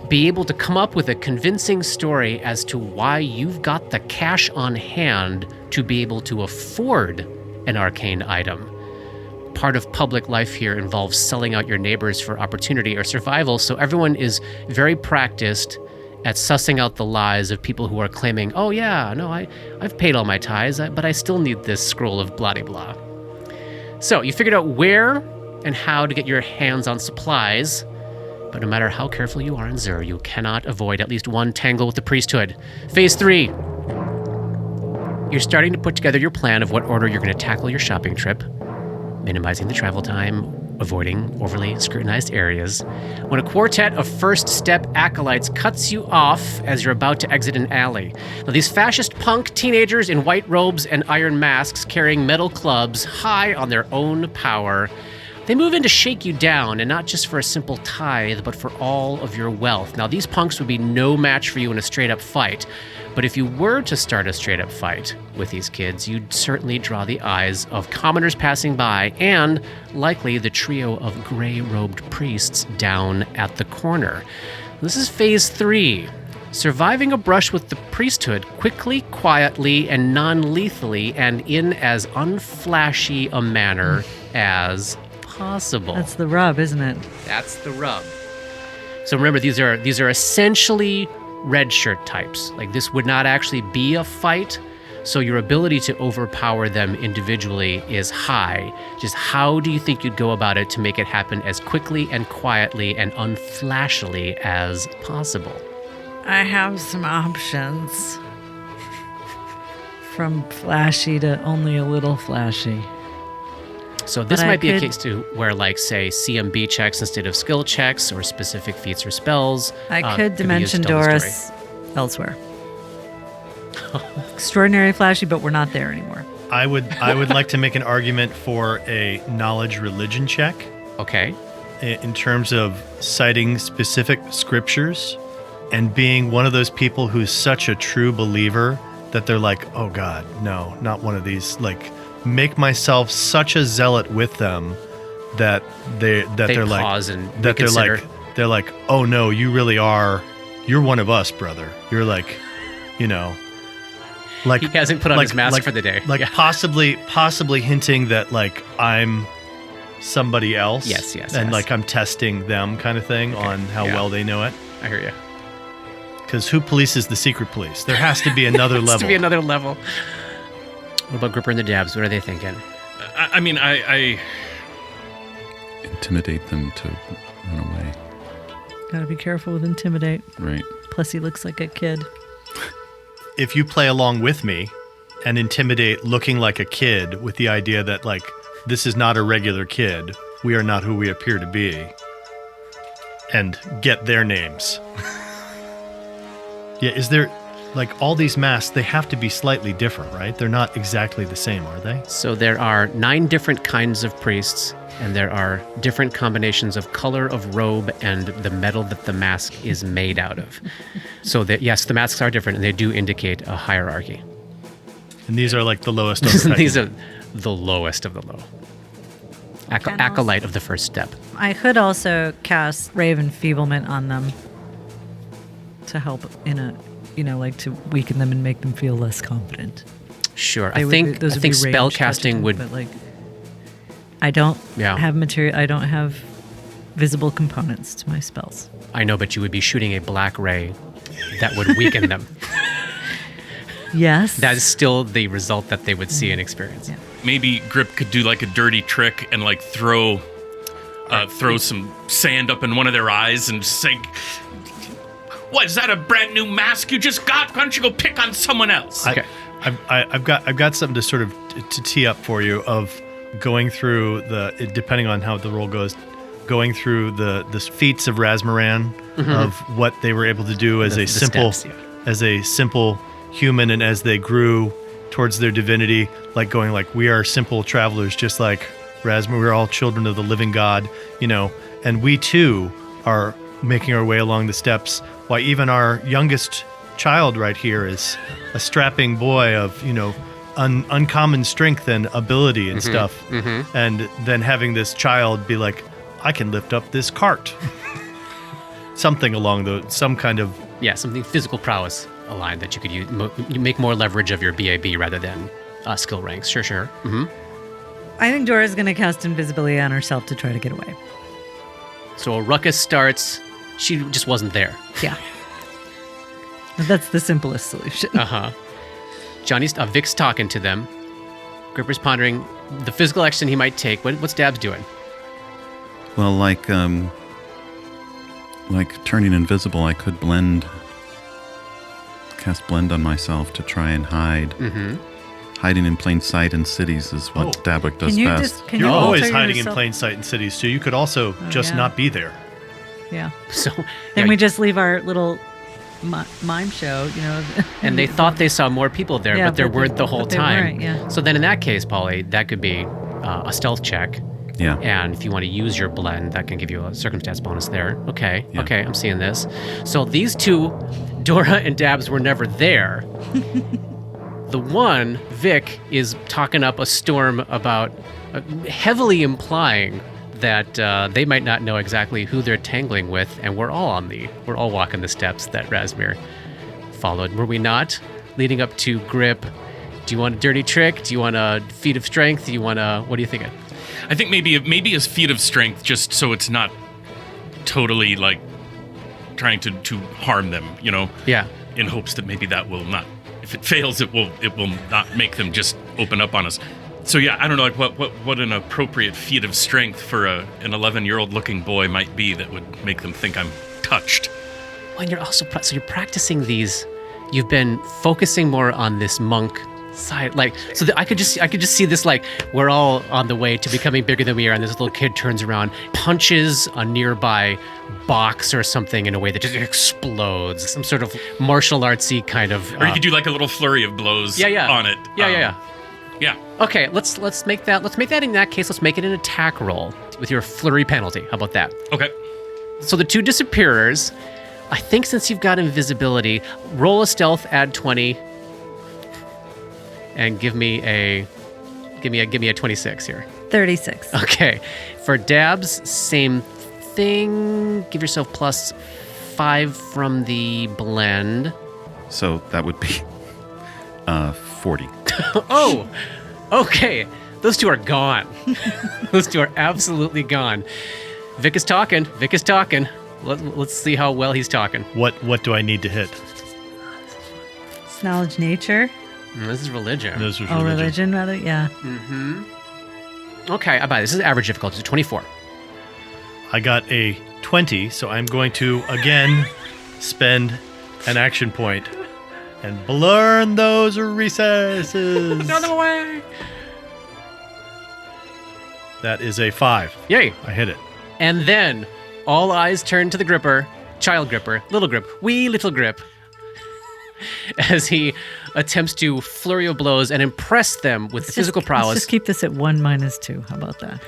Speaker 1: be able to come up with a convincing story as to why you've got the cash on hand to be able to afford an arcane item. Part of public life here involves selling out your neighbors for opportunity or survival, so everyone is very practiced at sussing out the lies of people who are claiming, oh yeah, no, I've paid all my tithes, but I still need this scroll of blah-de-blah. So you figured out where and how to get your hands on supplies, but no matter how careful you are in Zur, you cannot avoid at least one tangle with the priesthood. Phase 3. You're starting to put together your plan of what order you're going to tackle your shopping trip, minimizing the travel time, avoiding overly scrutinized areas, when a quartet of first step acolytes cuts you off as you're about to exit an alley. Now, these fascist punk teenagers in white robes and iron masks carrying metal clubs high on their own power, they move in to shake you down, and not just for a simple tithe, but for all of your wealth. Now, these punks would be no match for you in a straight-up fight, but if you were to start a straight-up fight with these kids, you'd certainly draw the eyes of commoners passing by, and likely the trio of gray-robed priests down at the corner. This is Phase 3. Surviving a brush with the priesthood quickly, quietly, and non-lethally, and in as unflashy a manner as possible.
Speaker 3: That's the rub, isn't it?
Speaker 1: That's the rub. So remember, these are essentially red shirt types. Like, this would not actually be a fight, so your ability to overpower them individually is high. Just how do you think you'd go about it to make it happen as quickly and quietly and unflashily as possible?
Speaker 3: I have some options. From flashy to only a little flashy.
Speaker 1: So this might be a case too where, like, say, CMB checks instead of skill checks or specific feats or spells.
Speaker 3: I could dimension Doris elsewhere. Extraordinary flashy, but we're not there anymore.
Speaker 5: I would like to make an argument for a knowledge religion check.
Speaker 1: Okay.
Speaker 5: In terms of citing specific scriptures and being one of those people who's such a true believer that they're like, oh God, no, not one of these, like, make myself such a zealot with them that they're like,
Speaker 1: pause and
Speaker 5: that they're like, oh no, you really are, you're one of us, brother. You're like, you know, like
Speaker 1: he hasn't put on his mask for the day.
Speaker 5: Like, yeah. possibly hinting that, like, I'm somebody else.
Speaker 1: Yes.
Speaker 5: And like I'm testing them kind of thing on how well they know it.
Speaker 1: I hear you.
Speaker 5: Because who polices the secret police? There has to be another level.
Speaker 1: Has to be another level. What about Gripper and the Dabs? What are they thinking?
Speaker 2: I mean, I
Speaker 4: intimidate them to run away.
Speaker 3: Gotta be careful with intimidate.
Speaker 4: Right.
Speaker 3: Plus, he looks like a kid.
Speaker 5: If you play along with me and intimidate looking like a kid with the idea that, like, this is not a regular kid. We are not who we appear to be. And get their names. Yeah, is there, like, all these masks, they have to be slightly different, right? They're not exactly the same, are they?
Speaker 1: So there are 9 different kinds of priests, and there are different combinations of color of robe and the metal that the mask is made out of. So that, yes, the masks are different, and they do indicate a hierarchy.
Speaker 5: And these are like the lowest of the
Speaker 1: These are the lowest of the low. Acolyte of the first step.
Speaker 3: I could also cast Ray of Enfeeblement on them to help in a, like to weaken them and make them feel less confident.
Speaker 1: Sure. I think spell casting would...
Speaker 3: But like, I don't have material. I don't have visible components to my spells.
Speaker 1: I know, but you would be shooting a black ray that would weaken them.
Speaker 3: Yes.
Speaker 1: That is still the result that they would see and experience.
Speaker 3: Yeah.
Speaker 2: Maybe Grip could do like a dirty trick and like throw some sand up in one of their eyes and say, "What, is that a brand new mask you just got? Why don't you go pick on someone else?"
Speaker 1: Okay.
Speaker 5: I've got something to sort of to tee up for you of going through depending on how the roll goes, going through the feats of Razmaran, of what they were able to do as a simple human, and as they grew towards their divinity, like going like, we are simple travelers, just like Razmar. We're all children of the living God, and we too are making our way along the steps. Why, even our youngest child right here is a strapping boy of uncommon strength and ability and stuff, and then having this child be like, I can lift up this cart. Something along some kind of
Speaker 1: something physical prowess aligned that you could use. You make more leverage of your BAB rather than skill ranks. Sure. Mm-hmm.
Speaker 3: I think Dora's going to cast invisibility on herself to try to get away.
Speaker 1: So a ruckus starts. She just wasn't there.
Speaker 3: Yeah. That's the simplest solution.
Speaker 1: Vic's talking to them. Gripper's pondering the physical action he might take. What's Dabs doing?
Speaker 4: Well, like turning invisible, I could cast blend on myself to try and hide. Hiding in plain sight in cities is what Dabwick does best.
Speaker 5: You're always hiding in plain sight in cities, so you could also not be there.
Speaker 3: Yeah.
Speaker 1: So
Speaker 3: then we just leave our little mime show,
Speaker 1: And they thought they saw more people there, but there weren't the whole time.
Speaker 3: Yeah.
Speaker 1: So then in that case, Polly, that could be a stealth check.
Speaker 4: Yeah.
Speaker 1: And if you want to use your blend, that can give you a circumstance bonus there. Okay, I'm seeing this. So these two, Dora and Dabs, were never there. The one, Vic, is talking up a storm about heavily implying that they might not know exactly who they're tangling with, and we're all walking the steps that Razmir followed. Were we not? Leading up to Grip. Do you want a dirty trick? Do you want a feat of strength? Do you want what are you thinking?
Speaker 2: I think maybe a feat of strength, just so it's not totally like trying to harm them,
Speaker 1: Yeah.
Speaker 2: In hopes that maybe that will not. If it fails, it will not make them just open up on us. So yeah, I don't know, like what an appropriate feat of strength for an 11-year-old looking boy might be that would make them think I'm touched.
Speaker 1: Well, and you're also you're practicing these. You've been focusing more on this monk side, like so that I could just see this, like we're all on the way to becoming bigger than we are, and this little kid turns around, punches a nearby box or something in a way that just explodes, some sort of martial artsy kind of.
Speaker 2: Or you could do like a little flurry of blows on it. Yeah.
Speaker 1: Okay, let's make that. Let's make that in that case. Let's make it an attack roll with your flurry penalty. How about that?
Speaker 2: Okay.
Speaker 1: So the two disappearers. I think since you've got invisibility, roll a stealth, add 20, and give me a 26 here.
Speaker 3: 36.
Speaker 1: Okay. For Dabs, same thing. Give yourself plus 5 from the blend.
Speaker 4: So that would be 40.
Speaker 1: Oh, okay. Those two are gone. Those two are absolutely gone. Vic is talking. Let's see how well he's talking.
Speaker 5: What do I need to hit?
Speaker 3: It's knowledge, nature.
Speaker 1: This is religion.
Speaker 3: Religion rather, yeah.
Speaker 1: Mm-hmm. Okay, I buy this. This is average difficulty, so 24.
Speaker 5: I got a 20, so I'm going to again spend an action point and blurn those recesses.
Speaker 1: Another way.
Speaker 5: That is a 5.
Speaker 1: Yay.
Speaker 5: I hit it.
Speaker 1: And then all eyes turn to the gripper, child gripper, little grip, wee little grip, as he attempts to flurry of blows and impress them with physical prowess.
Speaker 3: Let's just keep this at 1 - 2. How about that?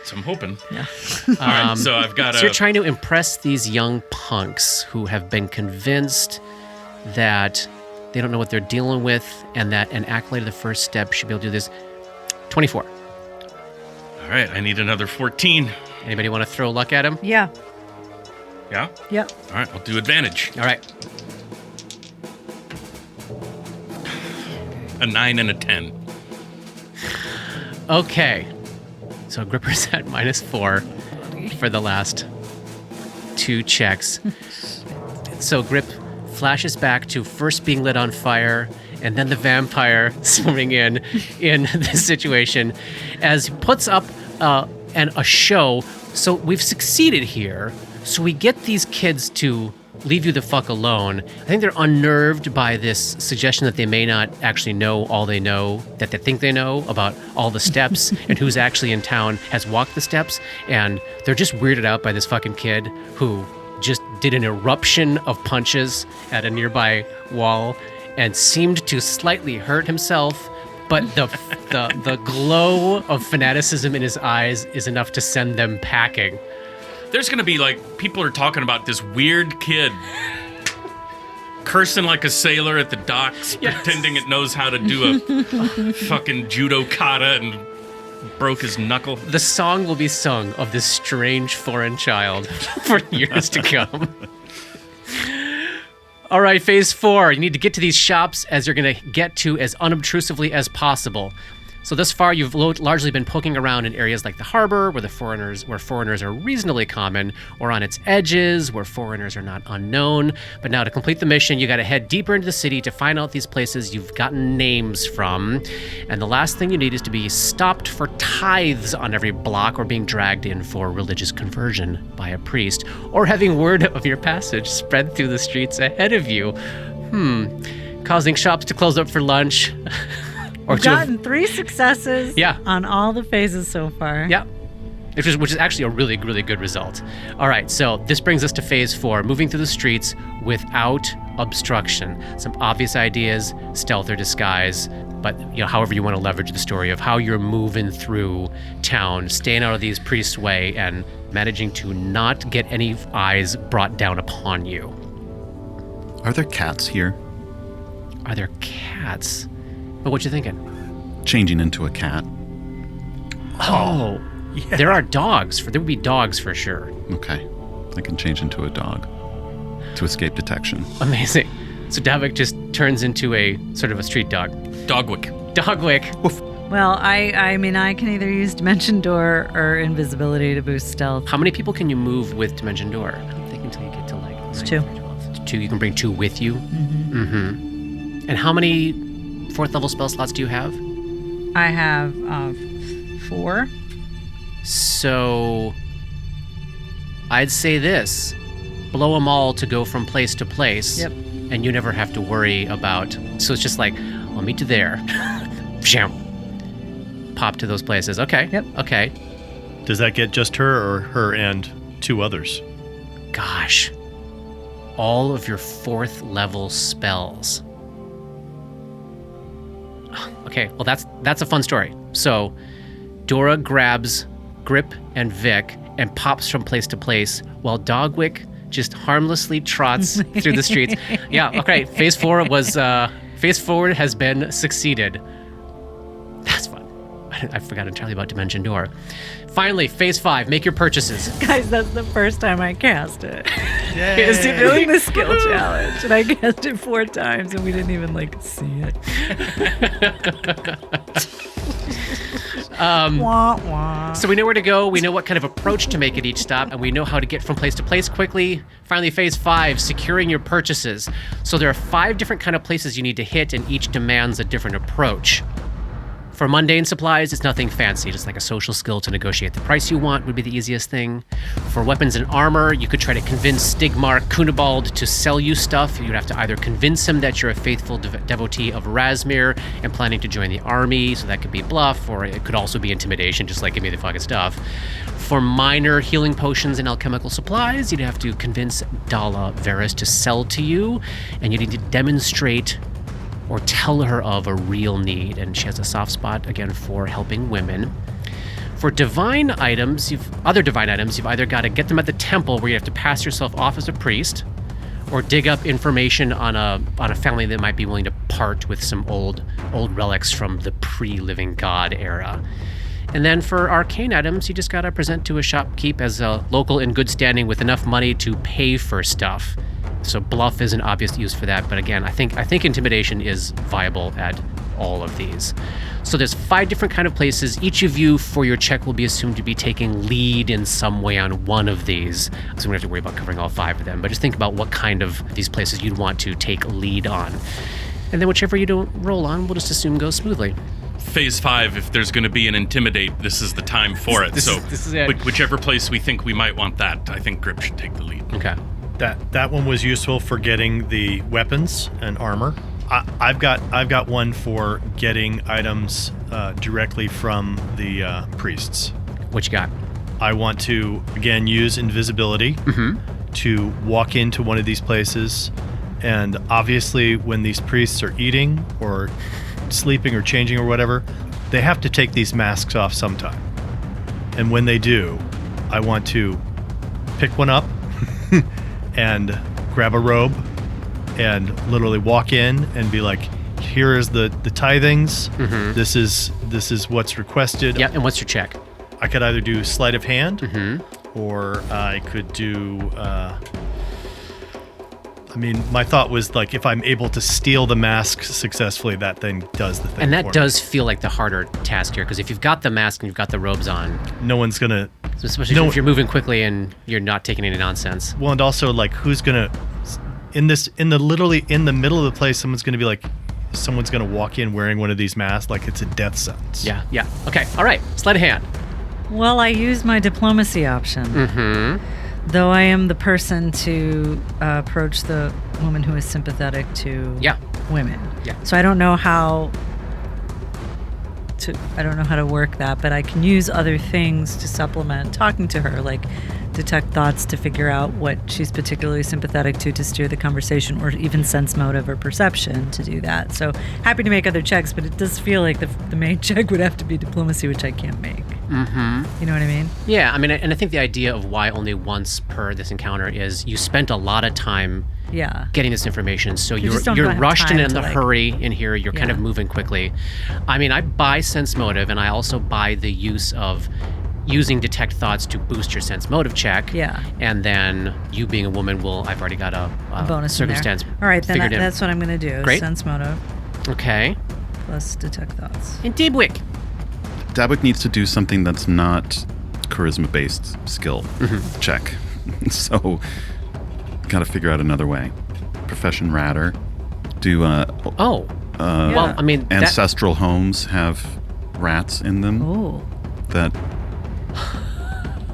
Speaker 2: So I'm hoping.
Speaker 3: Yeah.
Speaker 2: All right, so I've got
Speaker 1: So you're trying to impress these young punks who have been convinced that they don't know what they're dealing with and that an acolyte of the first step should be able to do this. 24.
Speaker 2: All right, I need another 14.
Speaker 1: Anybody want to throw luck at him?
Speaker 3: Yeah.
Speaker 2: Yeah?
Speaker 3: Yep.
Speaker 2: All right, I'll do advantage.
Speaker 1: All right.
Speaker 2: A 9 and a 10.
Speaker 1: Okay. So Gripper's at -4 for the last 2 checks. So Grip flashes back to first being lit on fire and then the vampire swimming in this situation as he puts up a show. So we've succeeded here. So we get these kids to leave you the fuck alone. I think they're unnerved by this suggestion that they may not actually know all they know, that they think they know about all the steps and who's actually in town has walked the steps. And they're just weirded out by this fucking kid who just did an eruption of punches at a nearby wall and seemed to slightly hurt himself. But the glow of fanaticism in his eyes is enough to send them packing.
Speaker 2: There's going to be, people are talking about this weird kid cursing like a sailor at the docks, pretending it knows how to do a fucking judo kata and broke his knuckle.
Speaker 1: The song will be sung of this strange foreign child for years to come. All right, phase 4. You need to get to these shops as you're going to get to as unobtrusively as possible. So thus far, you've largely been poking around in areas like the harbor, where foreigners are reasonably common, or on its edges, where foreigners are not unknown. But now to complete the mission, you got to head deeper into the city to find out these places you've gotten names from. And the last thing you need is to be stopped for tithes on every block, or being dragged in for religious conversion by a priest, or having word of your passage spread through the streets ahead of you. Causing shops to close up for lunch.
Speaker 3: We've gotten 3 successes
Speaker 1: Yeah.
Speaker 3: on all the phases so far.
Speaker 1: Yeah. Which is actually a really, really good result. All right, so this brings us to phase 4, moving through the streets without obstruction. Some obvious ideas, stealth or disguise, but however you want to leverage the story of how you're moving through town, staying out of these priests' way, and managing to not get any eyes brought down upon you.
Speaker 4: Are there cats here?
Speaker 1: Are there cats? But what you thinking?
Speaker 4: Changing into a cat.
Speaker 1: Oh, yeah. There are dogs. There would be dogs for sure.
Speaker 4: Okay. I can change into a dog to escape detection.
Speaker 1: Amazing. So Davik just turns into a sort of a street dog.
Speaker 2: Dogwick.
Speaker 1: Woof.
Speaker 3: Well, I mean, I can either use Dimension Door or Invisibility to boost stealth.
Speaker 1: How many people can you move with Dimension Door? I don't think until you get to
Speaker 3: It's 2.
Speaker 1: 2. You can bring 2 with you? Mm-hmm. And how many 4th level spell slots do you have?
Speaker 3: I have 4.
Speaker 1: So I'd say this. Blow them all to go from place to place.
Speaker 3: Yep.
Speaker 1: And you never have to worry about... So it's just like, I'll meet you there. Pop to those places. Okay.
Speaker 3: Yep.
Speaker 1: Okay.
Speaker 5: Does that get just her or her and 2 others?
Speaker 1: Gosh. All of your 4th level spells. Okay, well that's a fun story. So Dora grabs Grip and Vic and pops from place to place while Dogwick just harmlessly trots through the streets. Yeah, okay. Phase 4 has been succeeded. That's fun. I forgot entirely about Dimension Door. Finally, phase 5, make your purchases.
Speaker 3: Guys, that's the first time I cast it.
Speaker 5: Yay.
Speaker 3: Is it doing the skill challenge? And I cast it 4 times and we didn't even see it. Wah, wah.
Speaker 1: So we know where to go, we know what kind of approach to make at each stop, and we know how to get from place to place quickly. Finally, phase 5, securing your purchases. So there are 5 different kind of places you need to hit, and each demands a different approach. For mundane supplies, it's nothing fancy, just like a social skill to negotiate the price you want would be the easiest thing. For weapons and armor, you could try to convince Stigmar Cunibald to sell you stuff. You'd have to either convince him that you're a faithful devotee of Razmir and planning to join the army, so that could be bluff, or it could also be intimidation, just like give me the fucking stuff. For minor healing potions and alchemical supplies, you'd have to convince Dala Varys to sell to you, and you need to demonstrate or tell her of a real need, and she has a soft spot, again, for helping women. For divine items, you've either got to get them at the temple where you have to pass yourself off as a priest, or dig up information on a family that might be willing to part with some old relics from the pre-living god era. And then for arcane items, you just got to present to a shopkeep as a local in good standing with enough money to pay for stuff. So bluff is an obvious use for that, but again, I think intimidation is viable at all of these. So there's 5 different kind of places. Each of you, for your check, will be assumed to be taking lead in some way on one of these. So we don't have to worry about covering all 5 of them, but just think about what kind of these places you'd want to take lead on. And then whichever you don't roll on, we'll just assume goes smoothly.
Speaker 2: Phase 5, if there's going to be an intimidate, this is the time for it.
Speaker 1: This is it.
Speaker 2: Whichever place we think we might want that, I think Grip should take the lead.
Speaker 1: Okay.
Speaker 5: That one was useful for getting the weapons and armor. I've got one for getting items directly from the priests.
Speaker 1: What you got?
Speaker 5: I want to again use invisibility to walk into one of these places, and obviously when these priests are eating or sleeping or changing or whatever, they have to take these masks off sometime. And when they do, I want to pick one up and grab a robe and literally walk in and be like, here is the tithings. This is what's requested.
Speaker 1: Yeah, and what's your check?
Speaker 5: I could either do sleight of hand or I could do my thought was like, if I'm able to steal the mask successfully, that then does the thing.
Speaker 1: And that does feel like the harder task here, because if you've got the mask and you've got the robes on,
Speaker 5: no one's gonna.
Speaker 1: Especially if you're moving quickly and you're not taking any nonsense.
Speaker 5: Well, and also like, who's gonna literally in the middle of the place? Someone's gonna walk in wearing one of these masks like it's a death sentence.
Speaker 1: Yeah. Okay. All right. Sleight of hand.
Speaker 3: Well, I use my diplomacy option. Though I am the person to approach the woman who is sympathetic to women.
Speaker 1: Yeah.
Speaker 3: So I don't know how to work that, but I can use other things to supplement talking to her, like detect thoughts to figure out what she's particularly sympathetic to steer the conversation, or even sense motive or perception to do that. So happy to make other checks, but it does feel like the main check would have to be diplomacy, which I can't make. You know what I mean?
Speaker 1: Yeah, I mean, and I think the idea of why only once per this encounter is you spent a lot of time getting this information, so you're rushed and in the hurry in here. You're kind of moving quickly. I mean, I buy sense motive, and I also buy the use of using detect thoughts to boost your sense motive check.
Speaker 3: Yeah.
Speaker 1: And then you being a woman I've already got a
Speaker 3: bonus
Speaker 1: circumstance.
Speaker 3: All right, then that's what I'm going to do.
Speaker 1: Great.
Speaker 3: Sense motive.
Speaker 1: Okay.
Speaker 3: Plus detect thoughts.
Speaker 1: And Dibwick.
Speaker 4: Dabwick needs to do something that's not charisma-based skill check. So, got to figure out another way. Profession Ratter. Do
Speaker 1: well, I mean,
Speaker 4: ancestral homes have rats in them.
Speaker 3: Oh.
Speaker 4: That.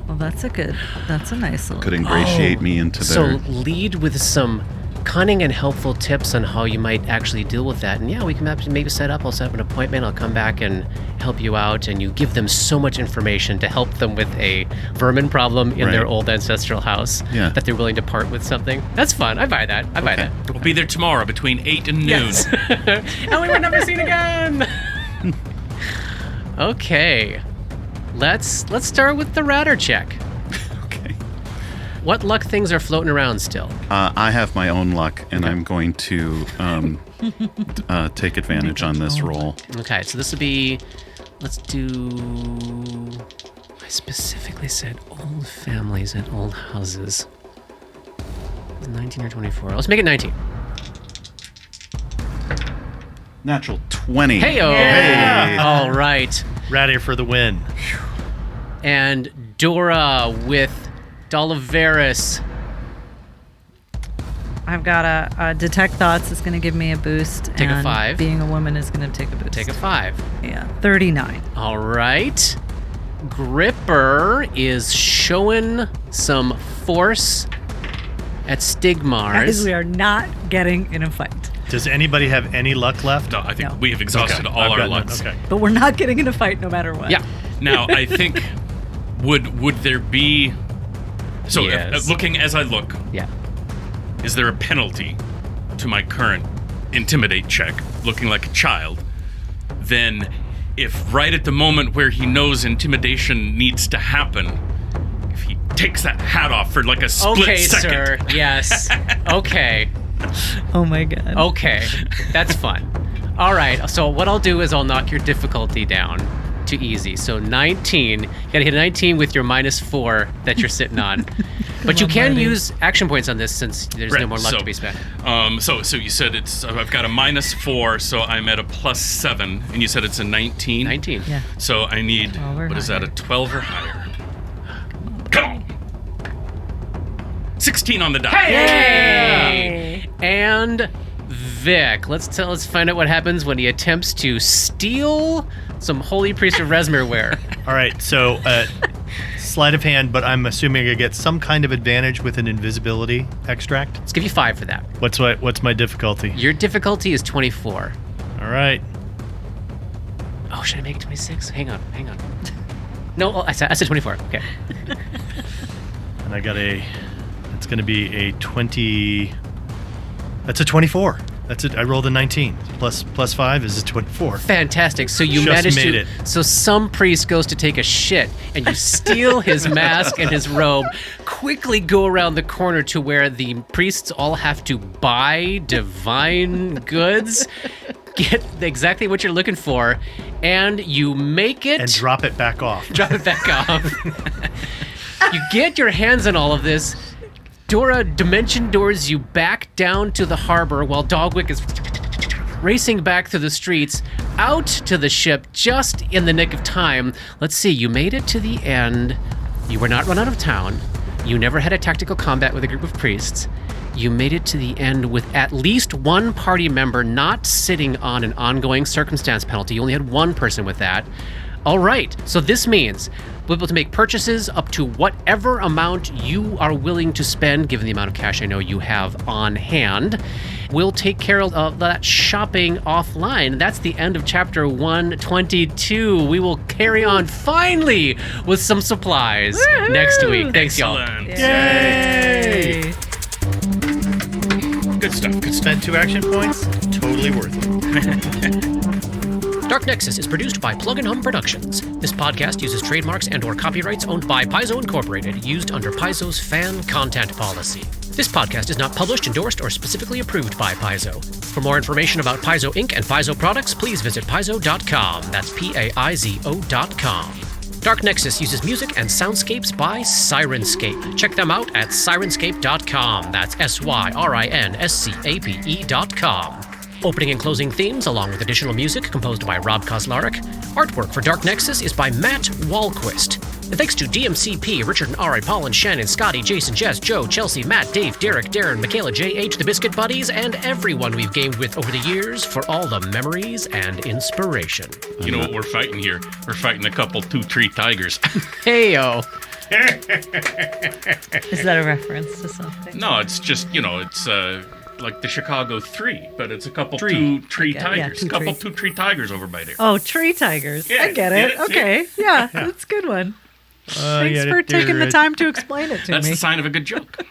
Speaker 3: Well, that's a nice little.
Speaker 4: Could ingratiate me into their.
Speaker 1: So lead with some cunning and helpful tips on how you might actually deal with that. And we can maybe set up. I'll set up an appointment. I'll come back and help you out. And you give them so much information to help them with a vermin problem in their old ancestral house that they're willing to part with something. That's fun. I buy that. Buy that.
Speaker 2: We'll be there tomorrow between 8 and noon.
Speaker 1: Yes. And we were never seen again. Okay. Let's start with the Ratter check.
Speaker 4: Okay.
Speaker 1: What luck things are floating around still?
Speaker 4: I have my own luck, and I'm going to take advantage on this roll.
Speaker 1: Okay, so this will be. Let's do. I specifically said old families and old houses. 19 or 24. Let's make it 19.
Speaker 4: Natural 20.
Speaker 1: Hey-o! Hey! All right.
Speaker 5: Ready for the win.
Speaker 1: And Dora with Dalaveris.
Speaker 3: I've got a detect thoughts is going to give me a boost.
Speaker 1: Take
Speaker 3: and
Speaker 1: a 5.
Speaker 3: Being a woman is going to take a boost.
Speaker 1: Take a 5.
Speaker 3: Yeah, 39.
Speaker 1: All right. Gripper is showing some force at Stigmars.
Speaker 3: Guys, we are not getting in a fight.
Speaker 5: Does anybody have any luck left?
Speaker 2: No, I think
Speaker 3: No.
Speaker 2: we have exhausted all our luck.
Speaker 5: Okay.
Speaker 3: But we're not getting in a fight no matter what.
Speaker 1: Yeah.
Speaker 2: Now, I think would there be so
Speaker 1: Yes.
Speaker 2: looking as I look,
Speaker 1: Yeah.
Speaker 2: is there a penalty to my current intimidate check, looking like a child? Then if right at the moment where he knows intimidation needs to happen, if he takes that hat off for like a split
Speaker 1: Okay,
Speaker 2: second.
Speaker 1: sir. Yes. Okay.
Speaker 3: Oh my god.
Speaker 1: Okay. That's fun. All right. So what I'll do is I'll knock your difficulty down to easy. So 19. You gotta hit a 19 with your -4 that you're sitting on. But you
Speaker 3: on,
Speaker 1: can
Speaker 3: buddy.
Speaker 1: use action points on this since there's no more luck to be spent.
Speaker 2: So you said I've got a -4, so I'm at a +7, and you said it's a 19.
Speaker 1: 19.
Speaker 3: Yeah.
Speaker 2: So I need
Speaker 3: 12 or
Speaker 2: what is that? A
Speaker 3: higher.
Speaker 2: 12 or higher. Come on. 16 on the die.
Speaker 1: Hey! And Vic, let's find out what happens when he attempts to steal some Holy Priest of Resmir ware.
Speaker 5: All right, so sleight of hand, but I'm assuming I get some kind of advantage with an invisibility extract.
Speaker 1: Let's give you 5 for that.
Speaker 5: What's my difficulty?
Speaker 1: Your difficulty is 24.
Speaker 5: All right.
Speaker 1: Oh, should I make it 26? Hang on. No, I said 24. Okay.
Speaker 5: And I got it's going to be a 20. That's a 24. That's it. I rolled a 19. Plus 5 is a 24.
Speaker 1: Fantastic. So you
Speaker 5: Just
Speaker 1: managed
Speaker 5: made
Speaker 1: to.
Speaker 5: it.
Speaker 1: So some priest goes to take a shit, and you steal his mask and his robe. Quickly go around the corner to where the priests all have to buy divine goods, get exactly what you're looking for, and you make it.
Speaker 5: And drop it back off.
Speaker 1: Drop it back off. You get your hands on all of this. Dora dimension doors you back down to the harbor while Dogwick is racing back through the streets out to the ship just in the nick of time. Let's see, you made it to the end. You were not run out of town. You never had a tactical combat with a group of priests. You made it to the end with at least one party member not sitting on an ongoing circumstance penalty. You only had one person with that. All right, so this means we'll be able to make purchases up to whatever amount you are willing to spend, given the amount of cash I know you have on hand. We'll take care of that shopping offline. That's the end of chapter 122. We will carry on finally with some supplies next week. Thanks, y'all.
Speaker 2: Excellent.
Speaker 5: Yay! Good stuff. Could spend 2 action points. Totally worth it.
Speaker 1: Dark Nexus is produced by Plug & Hum Productions. This podcast uses trademarks and/or copyrights owned by Paizo Incorporated, used under Paizo's fan content policy. This podcast is not published, endorsed, or specifically approved by Paizo. For more information about Paizo Inc. and Paizo products, please visit paizo.com. That's Paizo.com. Dark Nexus uses music and soundscapes by Syrinscape. Check them out at Syrinscape.com. That's Syrinscape.com. Opening and closing themes, along with additional music composed by Rob Kauzlaric. Artwork for Dark Nexus is by Matt Wahlquist. And thanks to DMCP, Richard and Ari, Paul and Shannon, Scotty, Jason, Jess, Joe, Chelsea, Matt, Dave, Derek, Darren, Michaela, JH, the Biscuit Buddies, and everyone we've gamed with over the years for all the memories and inspiration.
Speaker 2: You know what we're fighting here? We're fighting a couple 2-3 tigers.
Speaker 1: Heyo.
Speaker 3: Is that a reference to something?
Speaker 2: No, it's just, it's like the Chicago 3, but it's a couple
Speaker 5: Tree.
Speaker 2: 2-3
Speaker 3: Okay,
Speaker 2: tigers.
Speaker 3: yeah,
Speaker 2: A couple
Speaker 3: 2-3.
Speaker 2: 2-3 tigers over by there.
Speaker 3: Oh, tree tigers.
Speaker 2: Yeah,
Speaker 3: I get it.
Speaker 2: yeah, see?
Speaker 3: Okay. Yeah, that's a good one. Thanks for taking the time to explain it to
Speaker 2: That's
Speaker 3: me.
Speaker 2: the sign of a good joke.